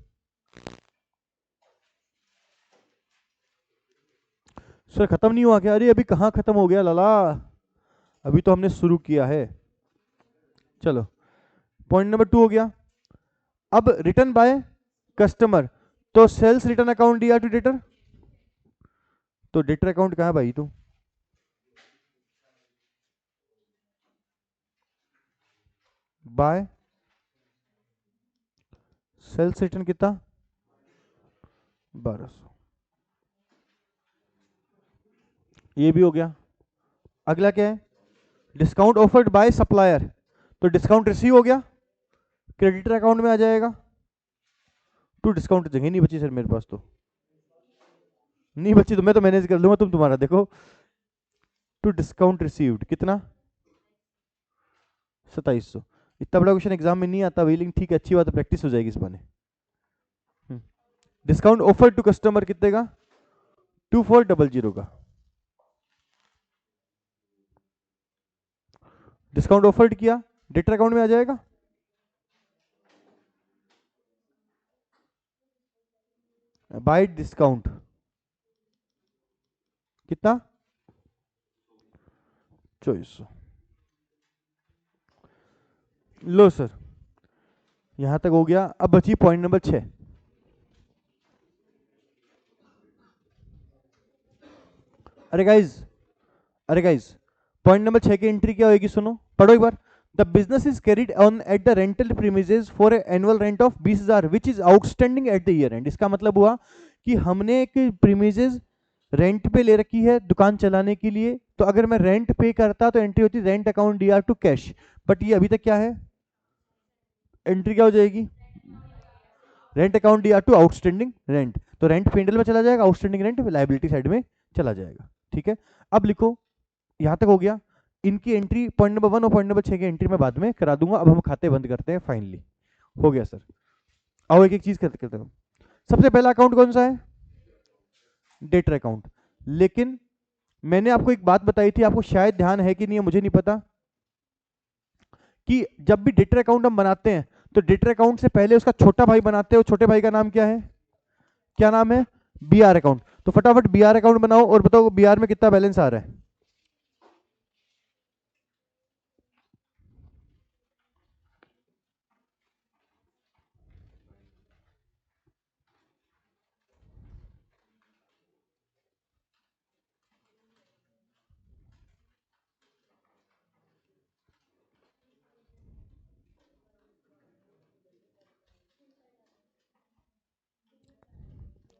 Sir खत्म नहीं हुआ क्या? अरे अभी कहाँ खत्म हो गया लाला, अभी तो हमने शुरू किया है। चलो पॉइंट नंबर 2 हो गया। अब रिटर्न बाय कस्टमर, तो sales return account DR to debtor, तो डेटर अकाउंट कहाँ है भाई? तू बाय सेल्स रिटर्न कितना? 1200, ये भी हो गया। अगला क्या है? डिस्काउंट ऑफर्ड बाय सप्लायर, तो डिस्काउंट रिसीव हो गया, क्रेडिटर अकाउंट में आ जाएगा। टू डिस्काउंट जगह नहीं बची सर मेरे पास, तो नहीं बची तो मैं तो मैनेज कर लूंगा, तुम तुम्हारा देखो। टू डिस्काउंट रिसीव्ड कितना? 2700। इतना बड़ा क्वेश्चन एग्जाम में नहीं आता भाई, लेकिन ठीक है, अच्छी बात है, प्रैक्टिस हो जाएगी इस बहाने। डिस्काउंट ऑफर टू कस्टमर कितने का? 2400 का। डिस्काउंट ऑफर्ड किया, डेटर अकाउंट में आ जाएगा। बाय डिस्काउंट कितना? 2400। लो सर, यहां तक हो गया। अब बची पॉइंट नंबर 6। अरे गाइज, अरे गाइज, पॉइंट नंबर 6 की एंट्री क्या होगी? सुनो पढ़ो एक बार। The business is carried on at the rental premises for annual rent of 20,000 which is outstanding at the year end. इसका मतलब हुआ कि हमने एक प्रीमिसेस रेंट पे ले रखी है दुकान चलाने के लिए, तो अगर मैं रेंट पे करता तो एंट्री होती rent account DR to cash, but ये अभी तक क्या है? एंट्री क्या हो जाएगी? Rent account DR to outstanding rent, तो रेंट पेंडल में चला जाएगा, आउटस्टैंडिंग रेंट लाइबिलिटी साइड में चला जाएगा, ठीक है। अब लिखो, यहां तक हो गया। इनकी एंट्री पॉइंट नंबर 1 और पॉइंट नंबर 6 की एंट्री मैं बाद में करा दूंगा। अब हम खाते बंद करते हैं फाइनली। हो गया सर। आओ एक एक चीज करते करते हैं। सबसे पहला अकाउंट कौन सा है? Debtor account. लेकिन मैंने आपको एक बात बताई थी, आपको शायद ध्यान है कि नहीं है मुझे नहीं पता, कि जब भी डेटर अकाउंट हम बनाते हैं तो डेटर अकाउंट से पहले उसका छोटा भाई बनाते हैं। छोटे भाई का नाम क्या है? क्या नाम है? BR account. तो फटाफट बीआर अकाउंट बनाओ और बताओ बीआर में कितना बैलेंस आ रहा है।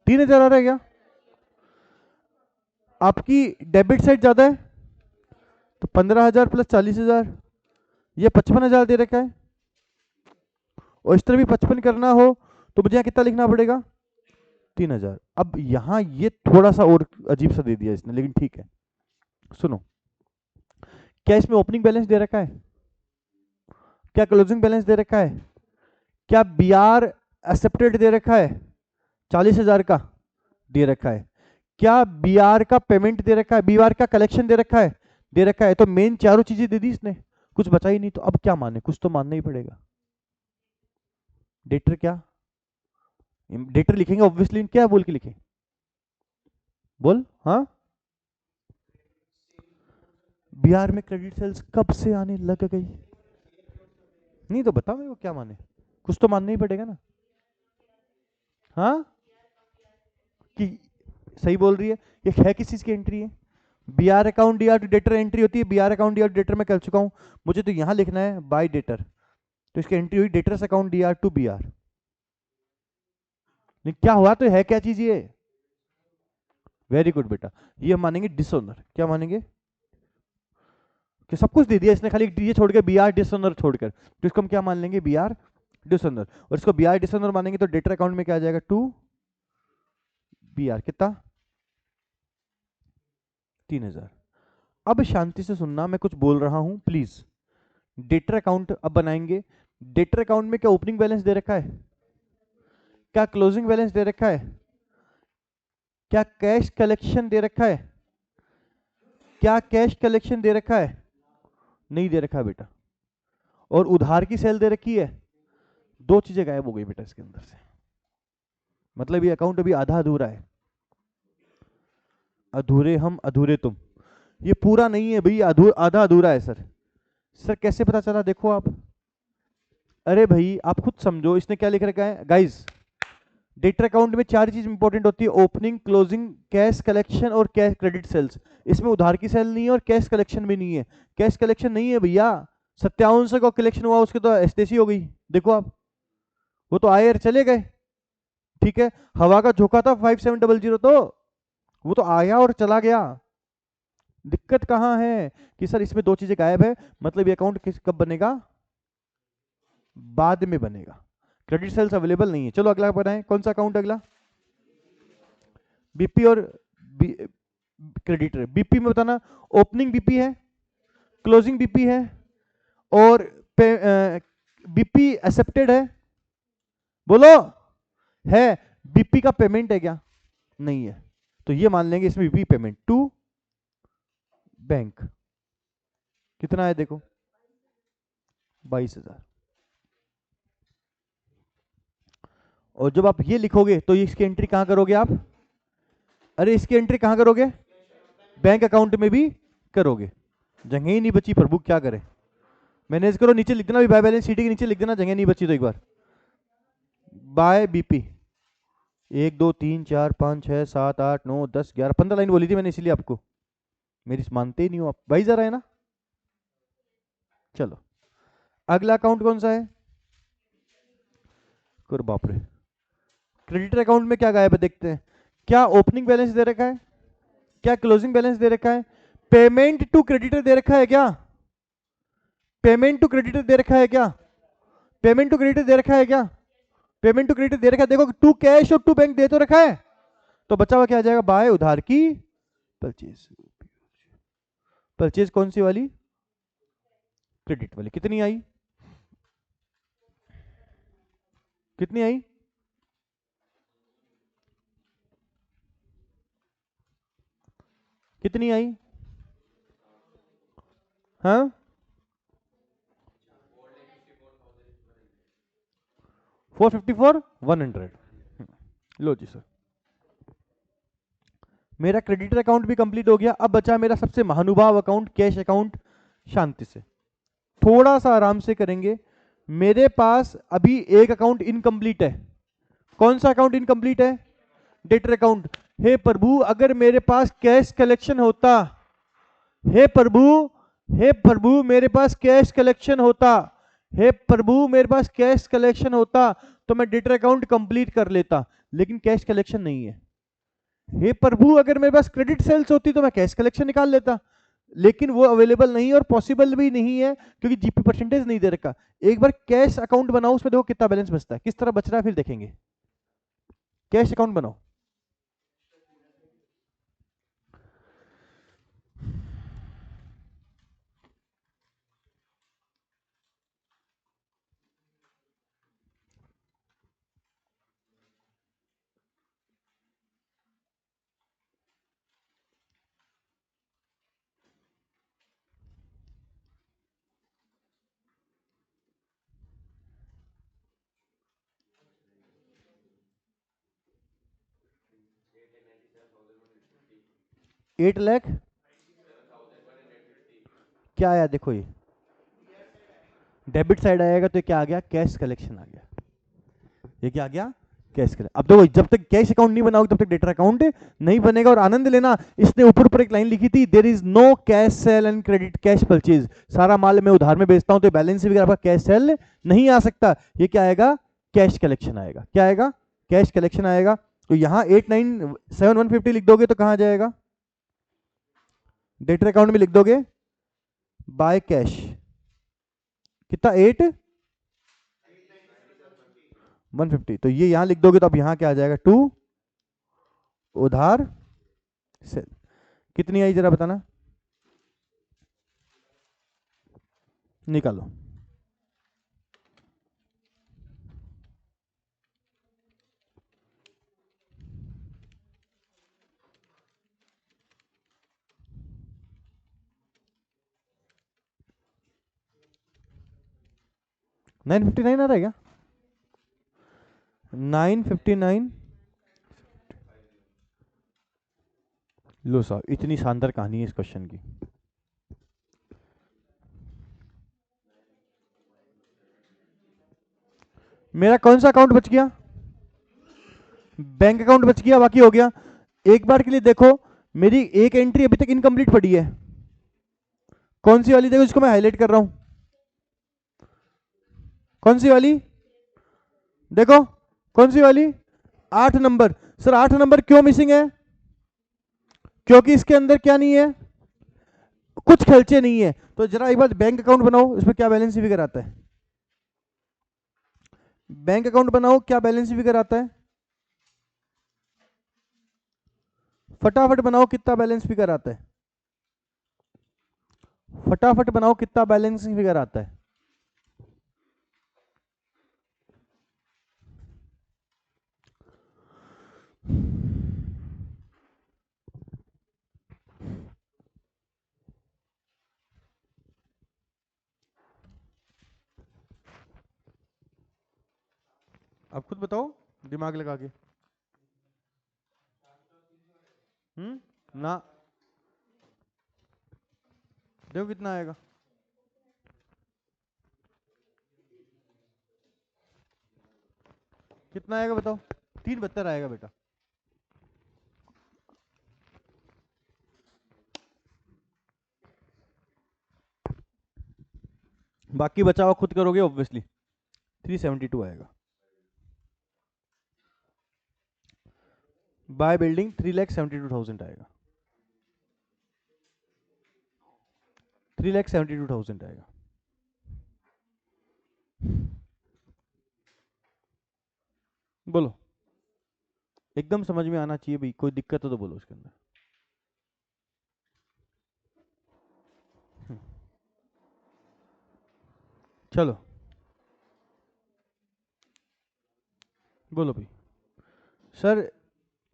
3,000 आ रहा है क्या? आपकी डेबिट साइड ज्यादा है तो 15,000 प्लस 40,000, ये 55,000 दे रखा है। और इस तरह भी 55 करना हो तो मुझे यहाँ कितना लिखना पड़ेगा? 3,000। अब यहाँ ये थोड़ा सा और अजीब सा दे दिया इसने, लेकिन ठीक है। सुनो, क्या इसमें ओपनिंग बैलेंस दे रखा है? क्या क्लोजिंग बैलेंस दे रखा है? क्या बीआर एक्सेप्टेड दे रखा है? 40,000 का दे रखा है। क्या बीआर का पेमेंट दे रखा है? बीआर का कलेक्शन दे रखा है? दे रखा है। तो मेन चारों चीजें दे दी इसने, कुछ बचा ही नहीं। तो अब क्या माने? कुछ तो मानना ही पड़ेगा। डेटर क्या? डेटर लिखेंगे ऑब्वियसली, क्या बोल के लिखें? बोल हाँ। बिहार में क्रेडिट सेल्स कब से आने लग गई? नहीं तो बताओ मेरे को क्या माने, कुछ तो मानना ही पड़ेगा ना। हाँ कि सही बोल रही है। ये है किस चीज की एंट्री है? BR account DR to debtor entry होती है। BR account DR to debtor में कर चुका हूं। मुझे तो यहां लिखना है बाय डेटर, तो इसकी एंट्री हुई debtors account DR to BR. क्या हुआ? तो है क्या चीज ये? वेरी गुड बेटा। ये हम मानेंगे डिसऑनर। क्या मानेंगे? कि सब कुछ दे दिया इसने, खाली ये छोड़ के बीआर डिसऑनर छोड़कर, तो इसको हम क्या मान लेंगे? BR dishonour. और इसको बीआर डिसऑनर मानेंगे तो डेटर अकाउंट में क्या आ जाएगा? To BR. कितना? 3,000। अब शांति से सुनना, मैं कुछ बोल रहा हूं प्लीज। डेटर अकाउंट अब बनाएंगे। डेटर अकाउंट में क्या ओपनिंग बैलेंस दे रखा है? क्या क्लोजिंग बैलेंस दे रखा है? क्या कैश कलेक्शन दे रखा है? क्या कैश कलेक्शन दे रखा है? नहीं दे रखा बेटा। और उधार की सेल दे रखी है। दो चीजें गायब हो गई बेटा इसके अंदर से। मतलब ये अकाउंट अभी आधा अधूरा है। अधूरे हम अधूरे तुम, ये पूरा नहीं है भैया, आधा अधूरा है सर। सर कैसे पता चला? देखो आप, अरे भाई आप खुद समझो, इसने क्या लिख रखा है गाइस? डेटर अकाउंट में चार चीज इंपॉर्टेंट होती है: ओपनिंग, क्लोजिंग, कैश कलेक्शन और कैश क्रेडिट सेल्स। इसमें उधार की सेल नहीं है और कैश कलेक्शन भी नहीं है। कैश कलेक्शन नहीं है भैया। 57 का कलेक्शन हुआ, उसके तो एसटीसी हो गई। देखो आप, वो तो आए और चले गए। ठीक है, हवा का झोंका था 5700, तो वो तो आया और चला गया। दिक्कत कहां है कि सर इसमें दो चीजें गायब है। मतलब ये अकाउंट कब बनेगा? बाद में बनेगा। क्रेडिट सेल्स अवेलेबल नहीं है। चलो अगला बनाएं। कौन सा अकाउंट अगला? बीपी और क्रेडिटर। बीपी में बताना, ओपनिंग बीपी है, क्लोजिंग बीपी है, और बीपी एक्सेप्टेड है। बोलो, है। बीपी का पेमेंट है क्या? नहीं है। तो ये मान लेंगे इसमें बीपी पेमेंट टू बैंक। कितना है देखो? 22,000। और जब आप ये लिखोगे तो इसकी एंट्री कहां करोगे आप? अरे इसकी एंट्री कहां करोगे? बैंक अकाउंट में भी करोगे। जगह ही नहीं बची प्रभु, क्या करे? मैनेज करो, नीचे लिख देना भी, बाय बैलेंस शीट के नीचे लिख देना, जगह नहीं बची तो एक बार बाय बीपी। 1 2 3 4 5 6 7 8 9 10 11 15 लाइन बोली थी मैंने, इसीलिए आपको, मेरी मानते ही नहीं हो आप भाई, जरा है ना। चलो अगला अकाउंट कौन सा है? बाप रे, क्रेडिटर अकाउंट में क्या गायब है देखते हैं। क्या ओपनिंग बैलेंस दे रखा है? क्या क्लोजिंग बैलेंस दे रखा है? पेमेंट टू क्रेडिटर दे रखा है क्या? पेमेंट टू क्रेडिटर दे रखा है क्या? पेमेंट टू क्रेडिटर दे रखा है क्या? पेमेंट टू क्रेडिटर दे रखा है। देखो, टू कैश और टू बैंक दे तो रखा है। तो बचा हुआ क्या आ जाएगा? बाय उधार की परचेज। परचेज कौन सी वाली? क्रेडिट वाली कितनी आई, कितनी आई, कितनी आई, हाँ 454,100। लो जी सर, मेरा क्रेडिटर अकाउंट भी कंप्लीट हो गया। अब बचा मेरा सबसे महानुभाव अकाउंट, कैश अकाउंट। शांति से थोड़ा सा आराम से करेंगे। मेरे पास अभी एक अकाउंट इनकम्प्लीट है। कौन सा अकाउंट इनकम्प्लीट है? Debtor account. हे प्रभु, अगर मेरे पास कैश कलेक्शन होता, हे प्रभु, हे प्रभु मेरे पास कैश कलेक्शन होता, हे प्रभु मेरे पास कैश कलेक्शन होता, तो मैं डेटर अकाउंट कंप्लीट कर लेता, लेकिन कैश कलेक्शन नहीं है। हे प्रभु, अगर मेरे पास क्रेडिट सेल्स होती तो मैं कैश कलेक्शन निकाल लेता, लेकिन वो अवेलेबल नहीं है और पॉसिबल भी नहीं है क्योंकि जीपी परसेंटेज नहीं दे रखा। एक बार कैश अकाउंट बनाओ, उसमें देखो कितना बैलेंस बचता है, किस तरह बच रहा है, फिर देखेंगे। कैश अकाउंट बनाओ। एट लैख क्या आया, देखो ये डेबिट साइड आएगा तो ये क्या आ गया, कैश कलेक्शन आ गया। ये क्या आ गया, कैश कलेक्शन। अब देखो, जब तक कैश अकाउंट नहीं बनाओगे तब तक डेटर अकाउंट नहीं बनेगा। और आनंद लेना, इसने ऊपर ऊपर एक लाइन लिखी थी, there is no cash sale and credit cash purchase. सारा माल मैं उधार में बेचता हूं तो बैलेंस शीट आपका कैश सेल नहीं आ सकता। ये क्या आएगा, कैश कलेक्शन आएगा। क्या आएगा, कैश कलेक्शन आएगा। तो यहाँ 897,150 लिख दोगे तो कहां जाएगा, डेटर अकाउंट में लिख दोगे बाय कैश, कितना 8,150। तो ये यहां लिख दोगे तो अब यहां क्या आ जाएगा, 2 उधार सेल। कितनी आई जरा बताना, निकालो। $959 आ रहा है क्या, 959। लो साहब, इतनी शानदार कहानी है इस क्वेश्चन की। मेरा कौन सा अकाउंट बच गया, बैंक अकाउंट बच गया, बाकी हो गया। एक बार के लिए देखो, मेरी एक एंट्री अभी तक इनकम्प्लीट पड़ी है। कौन सी वाली, देखो इसको मैं हाईलाइट कर रहा हूं, कौन सी वाली, देखो कौन सी वाली, 8 नंबर। सर 8 नंबर क्यों मिसिंग है, क्योंकि इसके अंदर क्या नहीं है, कुछ खर्चे नहीं है। तो जरा एक बार बैंक अकाउंट बनाओ, इसमें क्या बैलेंस फिगर आता है, बैंक अकाउंट बनाओ, क्या बैलेंस फिगर आता है, फटाफट बनाओ, कितना बैलेंस फिगर आता है, फटाफट बनाओ, कितना बैलेंस फिगर आता है। अब खुद बताओ, दिमाग लगा के। ना, देखो कितना आएगा, कितना आएगा बताओ, 372 आएगा बेटा। बाकी बचा हुआ खुद करोगे ऑब्वियसली, 372 आएगा। बाय बिल्डिंग 3,72,000 आएगा, 3,72,000 आएगा। बोलो, एकदम समझ में आना चाहिए भाई, कोई दिक्कत हो तो बोलो उसके अंदर। चलो बोलो भाई। सर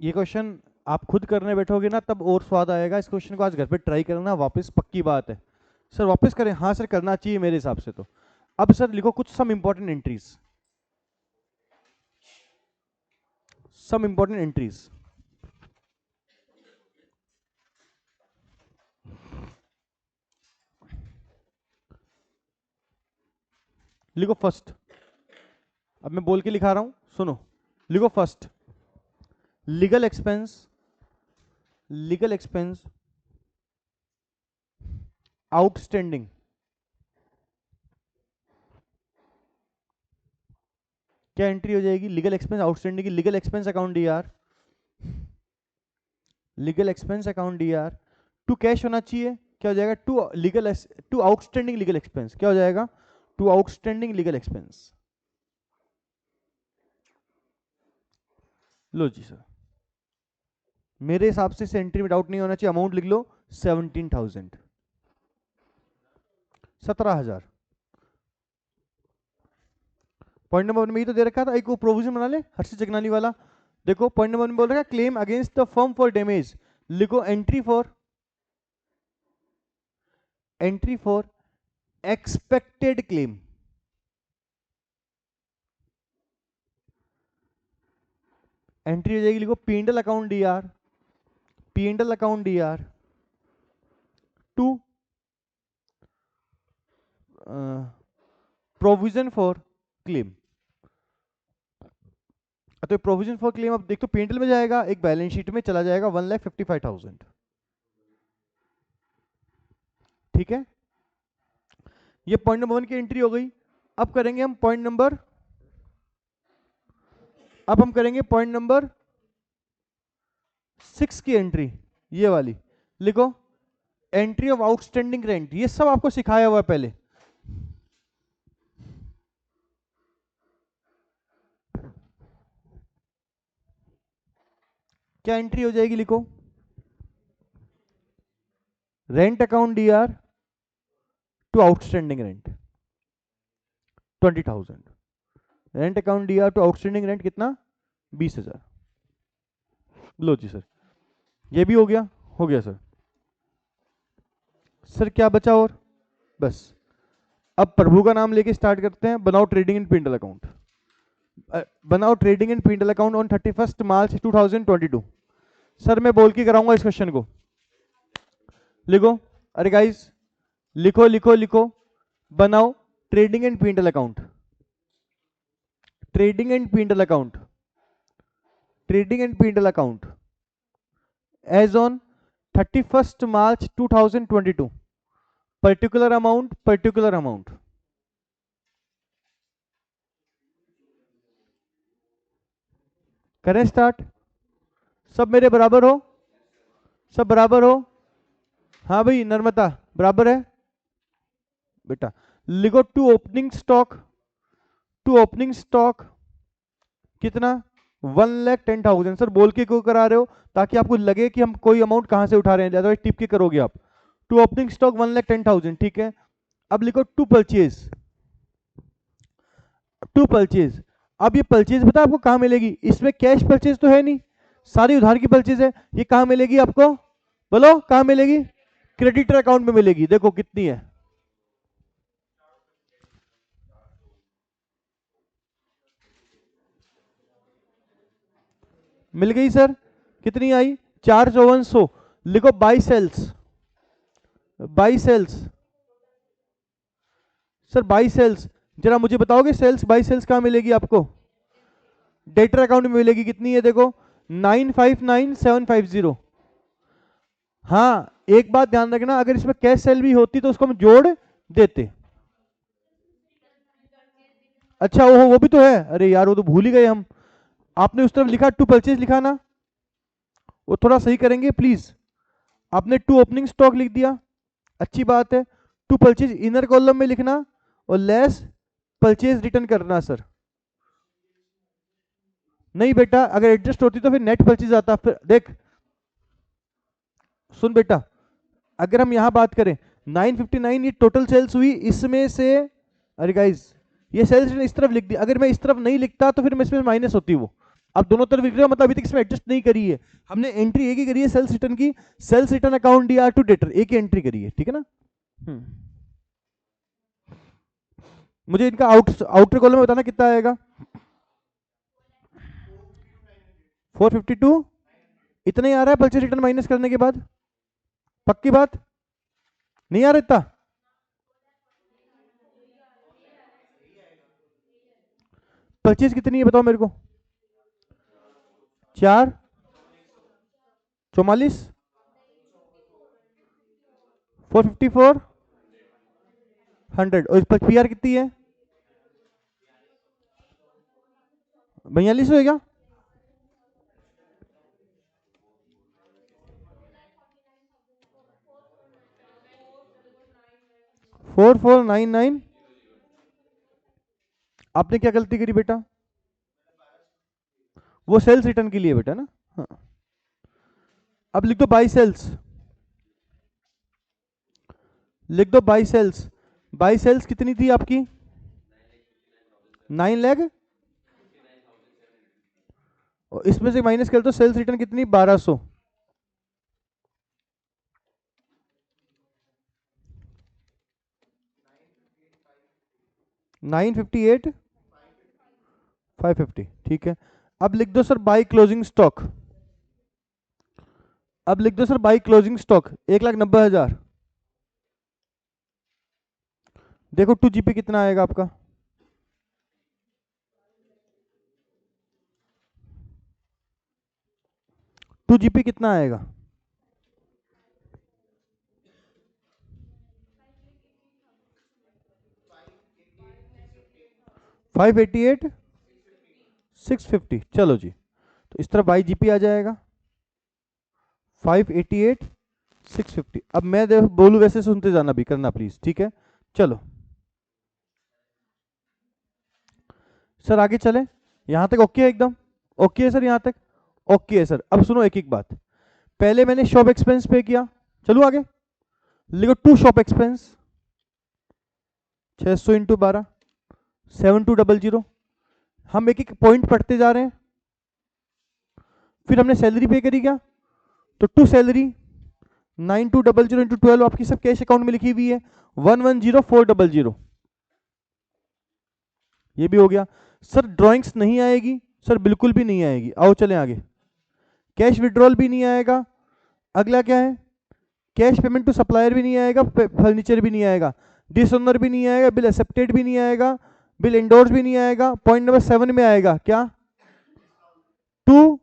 ये क्वेश्चन आप खुद करने बैठोगे ना तब और स्वाद आएगा। इस क्वेश्चन को आज घर पे ट्राई करना वापस, पक्की बात है। सर वापस करें? हाँ सर करना चाहिए मेरे हिसाब से तो। अब सर लिखो कुछ some important entries, some important entries. लिखो फर्स्ट, अब मैं बोल के लिखा रहा हूं, सुनो। लिखो first, legal expense, legal expense outstanding. क्या एंट्री हो जाएगी? लीगल एक्सपेंस आउटस्टैंडिंग की legal expense account DR, legal expense account DR to cash होना चाहिए। क्या हो जाएगा? To legal, to outstanding legal expense. क्या हो जाएगा? To outstanding legal expense. लो जी सर, मेरे हिसाब से इस एंट्री में डाउट नहीं होना चाहिए। अमाउंट लिख लो 17,000, 17,000। पॉइंट नंबर वन में ही तो दे रखा था, एक वो प्रोविजन बना ले हर्षित जगनानी वाला। देखो पॉइंट नंबर वन में बोल रखा है claim against the firm for damage. लिखो entry for, entry for expected claim. Entry हो जाएगी, लिखो PNL account DR, PNL account DR to provision for claim. तो प्रोविजन फॉर क्लेम अब देख तो पीएनएल में जाएगा, एक बैलेंस शीट में चला जाएगा 1,55,000। ठीक है, ये पॉइंट नंबर वन की एंट्री हो गई। अब करेंगे हम पॉइंट नंबर, अब हम करेंगे पॉइंट नंबर 6 की एंट्री, ये वाली। लिखो एंट्री ऑफ आउटस्टैंडिंग रेंट। ये सब आपको सिखाया हुआ है पहले। क्या एंट्री हो जाएगी? लिखो rent account DR to outstanding rent 20,000। Rent account DR to outstanding rent कितना? 20,000। लो जी सर, ये भी हो गया, हो गया सर। सर क्या बचा और? बस अब प्रभु का नाम लेके स्टार्ट करते हैं। बनाओ ट्रेडिंग इन पीएनएल अकाउंट, बनाओ trading in PNL account on 31 March 2022। Sir मैं बोल के कराऊंगा इस क्वेश्चन को। लिखो, अरे गाइस लिखो लिखो लिखो, बनाओ trading and PNL account, trading and PNL account, trading and PNL account as on 31 March 2022। Particular amount, particular amount. करें स्टार्ट? सब मेरे बराबर हो? सब बराबर हो? हाँ भाई नर्मदा बराबर है बेटा। लिखो to opening stock, to opening stock कितना? 1,10,000। सर बोल के क्यों करा रहे हो? ताकि आपको लगे कि हम कोई अमाउंट कहां से उठा रहे हैं, अदरवाइज टिप के करोगे आप। टू ओपनिंग स्टॉक 1,10,000, ठीक है। अब लिखो टू परचेज, टू परचेज। अब ये परचेज पता आपको कहां मिलेगी? इसमें कैश परचेज तो है नहीं, सारी उधार की परचेज है। ये कहां मिलेगी आपको? बोलो कहां मिलेगी? क्रेडिटर अकाउंट में मिलेगी। देखो कितनी है, मिल गई सर। कितनी आई? 4,54,100। लिखो by sales, by sales. Sir by sales जरा मुझे बताओगे, सेल्स बाई सेल्स कहां मिलेगी आपको? डेटर अकाउंट में मिलेगी। कितनी है देखो? 959,750। हाँ एक बात ध्यान रखना, अगर इसमें कैश सेल भी होती तो उसको हम जोड़ देते। अच्छा वो भी तो है, अरे यार वो तो भूल ही गए हम। आपने उस तरफ लिखा टू परचेज लिखा ना, वो थोड़ा सही करेंगे प्लीज। आपने टू ओपनिंग स्टॉक लिख दिया, अच्छी बात है। टू परचेज इनर कॉलम में लिखना और लेस परचेज रिटर्न करना। सर नहीं बेटा, अगर एडजस्ट होती तो फिर नेट परचेज आता। फिर देख सुन बेटा, अगर हम यहां बात करें 959 ये टोटल सेल्स हुई, इसमें से अरे गाइस, ये सेल्स रिटर्न इस तरफ लिख दिया, अगर मैं इस तरफ नहीं लिखता तो फिर मैं इसमें माइनस होती वो। अब दोनों तरफ लिख रहा हूं, मतलब अभी तक इसमें एडजस्ट नहीं करी है हमने, एंट्री एक ही करी है सेल्स रिटर्न की, sales return account DR to debtor, एक ही एंट्री करी है, ठीक है ना। मुझे इनका आउटर कॉलम में बताना कितना आएगा। 452 इतना ही आ रहा है परचेज रिटर्न माइनस करने के बाद, पक्की बात, नहीं आ रहा इतना। परचेज कितनी है बताओ मेरे को, 4 44 454 100, और इस पर पीआर कितनी है, 42 हो गया। Four four nine nine. आपने क्या गलती करी बेटा, वो सेल्स रिटर्न के लिए बेटा ना। हाँ। अब लिख दो बाई सेल्स, लिख दो बाई सेल्स। बाई सेल्स कितनी थी आपकी, 9 लाख, और इसमें से माइनस कर दो सेल्स रिटर्न कितनी, 1200। 958 550, ठीक है। अब लिख दो सर बाई क्लोजिंग स्टॉक, अब लिख दो सर बाई क्लोजिंग स्टॉक 1,90,000। देखो 2 GP कितना आएगा आपका, टू जीपी कितना आएगा, 588 650। चलो जी, तो इस तरह बाई जीपी आ जाएगा 588 650। अब मैं बोलू वैसे सुनते जाना भी करना प्लीज, ठीक है। चलो सर आगे चले, यहां तक ओके है एकदम, ओके है सर यहां तक, ओके है सर। अब सुनो एक एक बात, पहले मैंने शॉप एक्सपेंस पे किया, चलो आगे लिखो टू शॉप एक्सपेंस 600 इंटू 12 7200। हम एक एक पॉइंट पढ़ते जा रहे हैं, फिर हमने सैलरी पे करी क्या, तो टू सैलरी 9200 इंटू 12 आपकी सब कैश अकाउंट में लिखी हुई है 110400, ये भी हो गया। सर ड्राइंग्स नहीं आएगी, सर बिल्कुल भी नहीं आएगी, आओ चलें आगे। कैश विड्रॉल भी नहीं आएगा, अगला क्या है, कैश पेमेंट टू सप्लायर भी नहीं आएगा, फर्नीचर भी नहीं आएगा, डिसऑनर भी नहीं आएगा, बिल एक्सेप्टेड भी नहीं आएगा, बिल इंडोर्स भी नहीं आएगा। पॉइंट नंबर 7 में आएगा क्या, to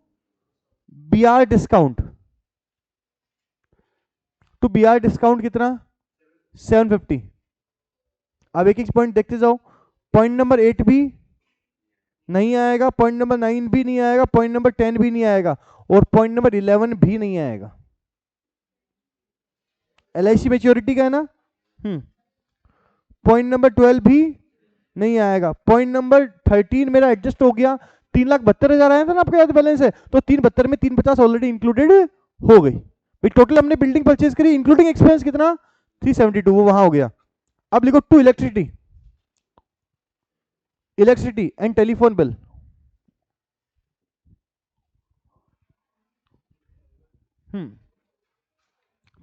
BR discount, to BR discount कितना 750। अब एक एक पॉइंट देखते जाओ, पॉइंट नंबर 8 भी नहीं आएगा, पॉइंट नंबर 9 भी नहीं आएगा, पॉइंट नंबर 10 भी नहीं आएगा, और पॉइंट नंबर 11 भी नहीं आएगा। LIC मैच्योरिटी का है ना, पॉइंट नंबर 12 भी नहीं आएगा। पॉइंट नंबर 13 मेरा एडजस्ट हो गया, 3,72,000 आया था ना आपका याद बैलेंस है, तो 372 में 350 ऑलरेडी इंक्लूडेड हो गई भाई। टोटल हमने बिल्डिंग परचेज करी इंक्लूडिंग एक्सपेंस कितना 372, वो वहां हो गया। अब लिखो to electricity, electricity and telephone bill,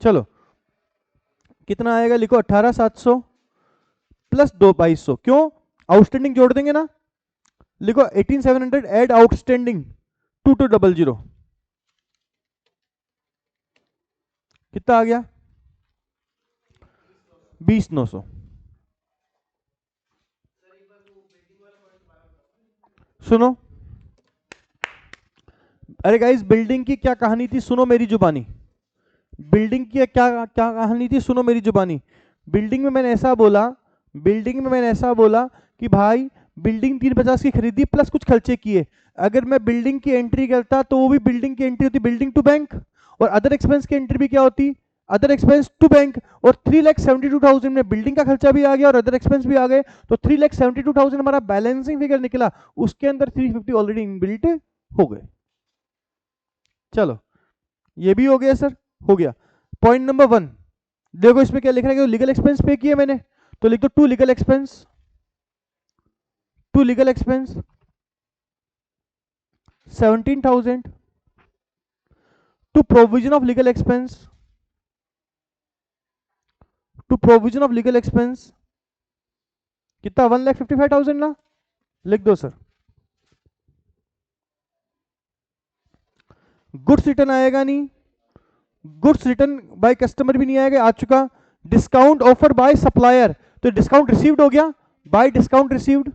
चलो कितना आएगा, लिखो 18,700 प्लस 2,2200, क्यों आउटस्टैंडिंग जोड़ देंगे ना, लिखो 18,700 एड आउटस्टैंडिंग 2200, कितना आ गया 20,900। सुनो, अरे गाइस बिल्डिंग की क्या कहानी थी, सुनो मेरी जुबानी, बिल्डिंग की क्या क्या कहानी थी, सुनो मेरी जुबानी। बिल्डिंग में मैंने ऐसा बोला, बिल्डिंग में मैंने ऐसा बोला कि भाई बिल्डिंग 350 की खरीदी प्लस कुछ खर्चे किए, अगर मैं बिल्डिंग की एंट्री करता तो वो भी बिल्डिंग की एंट्री होती बिल्डिंग टू बैंक, और अदर एक्सपेंस की एंट्री भी क्या होती, अदर एक्सपेंस टू बैंक, और 3,72,000 में बिल्डिंग का खर्चा भी आ गया और अदर एक्सपेंस भी आ गए, तो 3,72,000 हमारा बैलेंसिंग फिगर निकला, उसके अंदर 350 ऑलरेडी इनबिल्ट हो गए। चलो ये भी हो गया सर, हो गया। पॉइंट नंबर 1 देखो, इसमें क्या लिख रहा है, लीगल एक्सपेंस पे किया मैंने, तो लिख दो to legal expense to legal expense 17,000, to provision of legal expense, to provision of legal expense कितना 1,55,000 ना, लिख दो सर। गुड्स रिटर्न आएगा नहीं, गुड्स रिटर्न बाय कस्टमर भी नहीं आएगा, आ चुका। डिस्काउंट ऑफर बाय सप्लायर, तो डिस्काउंट रिसीव्ड हो गया, बाय डिस्काउंट रिसीव्ड।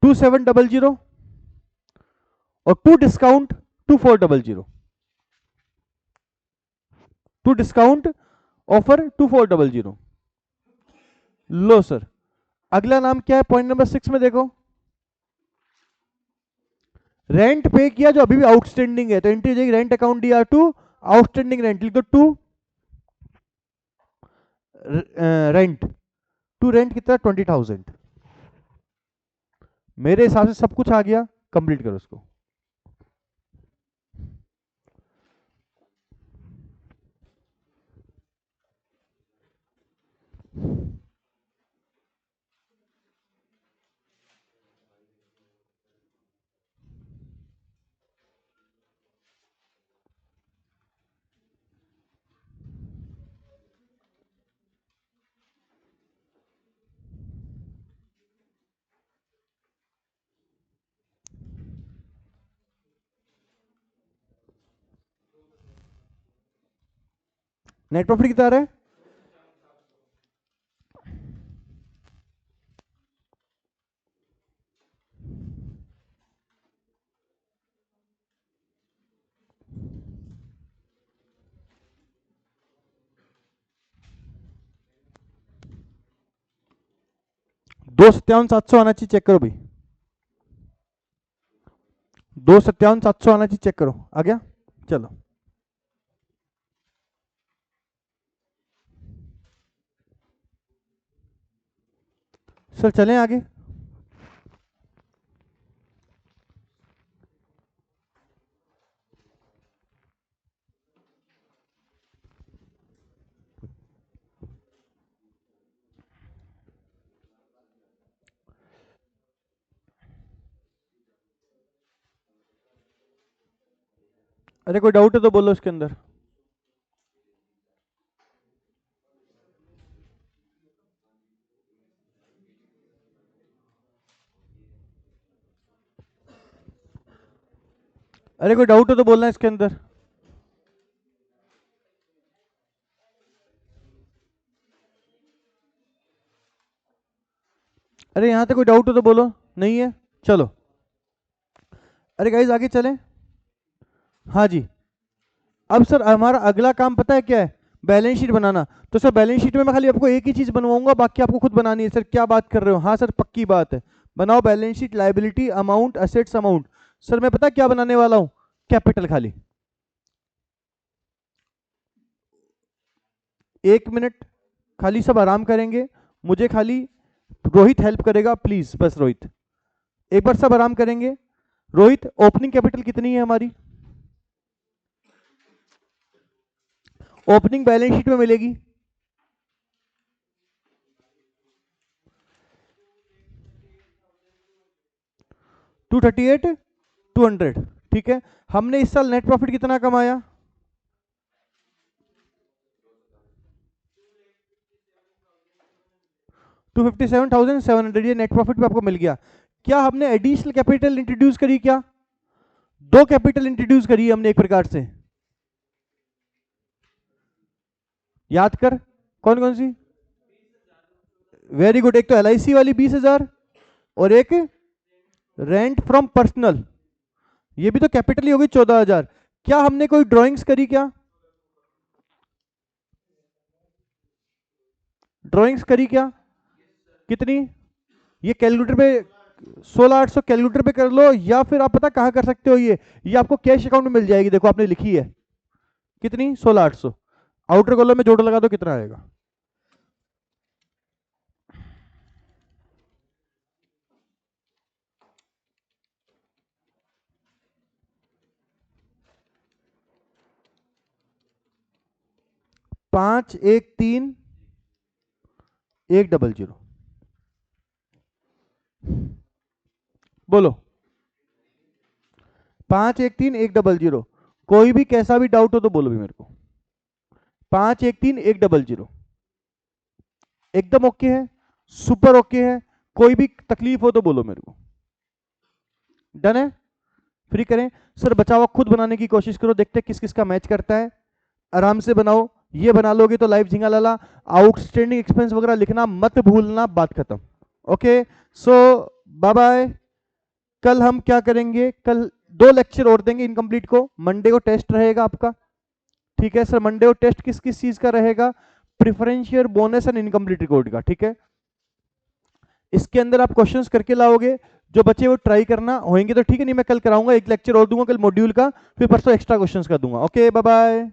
2,700 और to discount 2,400, to discount offer 2,400। लो सर, अगला नाम क्या है पॉइंट नंबर 6 में देखो, रेंट पे किया जो अभी भी आउटस्टैंडिंग है, तो एंट्री जाएगी rent account D R to outstanding rent, लिख दो टू रेंट, टू रेंट कितना 20,000। मेरे हिसाब से सब कुछ आ गया, कंप्लीट करो उसको। नेट प्रॉफिट कितना आ रहा है, 2,57,700 आना चाहिए, चेक करो भाई, 2,57,700 आना चाहिए, चेक करो आ गया। चलो सर चलें आगे। अरे कोई डाउट है तो बोलो उसके अंदर। अरे कोई डाउट है तो बोलना इसके अंदर। अरे यहां तक कोई डाउट हो तो बोलो, नहीं है चलो। अरे गाइज आगे चलें। हाँ जी, अब सर हमारा अगला काम पता है क्या है, बैलेंस शीट बनाना। तो सर बैलेंस शीट में मैं खाली आपको एक ही चीज बनवाऊंगा, बाकी आपको खुद बनानी है। सर क्या बात कर रहे हो, हाँ सर पक्की बात है, बनाओ balance sheet, liability amount, assets amount. Sir मैं पता क्या बनाने वाला हूँ, कैपिटल खाली। 1 मिनट खाली, सब आराम करेंगे, मुझे खाली रोहित हेल्प करेगा प्लीज, बस रोहित एक बार सब आराम करेंगे। रोहित ओपनिंग कैपिटल कितनी है हमारी, ओपनिंग बैलेंस शीट में मिलेगी 238,200, ठीक है। हमने इस साल नेट प्रॉफिट कितना कमाया, 257,700, ये नेट प्रॉफिट पे आपको मिल गया। क्या हमने एडिशनल कैपिटल इंट्रोड्यूस करी, क्या दो कैपिटल इंट्रोड्यूस करी है हमने एक प्रकार से, याद कर कौन कौन सी। वेरी गुड, एक तो LIC वाली 20,000 और एक रेंट फ्रॉम पर्सनल, ये भी तो कैपिटल ही होगी 14,000। क्या हमने कोई ड्राइंग्स करी, क्या ड्राइंग्स करी क्या, कितनी, ये कैलकुलेटर पे 16,800 कैलकुलेटर पे कर लो, या फिर आप पता कहाँ कर सकते हो, ये आपको कैश अकाउंट में मिल जाएगी, देखो आपने लिखी है कितनी 16,800। आउटर कॉलम में जोड़ लगा दो कितना आएगा, पांच एक तीन 100। बोलो 513100। कोई भी कैसा भी डाउट हो तो बोलो भी मेरे को। 513100 एकदम ओके है, सुपर ओके है। कोई भी तकलीफ हो तो बोलो मेरे को। डन है, फ्री करें। सर बचा हुआ खुद बनाने की कोशिश करो, देखते हैं किस किस का मैच करता है। आराम से बनाओ, ये बना लोगे तो लाइव झिंगा लाला। आउटस्टैंडिंग एक्सपेंस वगैरह लिखना मत भूलना, बात खत्म। Okay so bye bye. कल हम क्या करेंगे, कल 2 लेक्चर और देंगे इनकम्प्लीट को। मंडे को टेस्ट रहेगा आपका, ठीक है सर। मंडे को टेस्ट किस किस चीज का रहेगा, preferential bonus and incomplete record का, ठीक है। इसके अंदर आप क्वेश्चंस करके लाओगे, जो बच्चे वो ट्राई करना होंगे तो ठीक है, नहीं मैं कल कराऊंगा, 1 लेक्चर और दूंगा कल मॉड्यूल का, फिर परसों एक्स्ट्रा क्वेश्चंस कर दूंगा। Okay bye bye.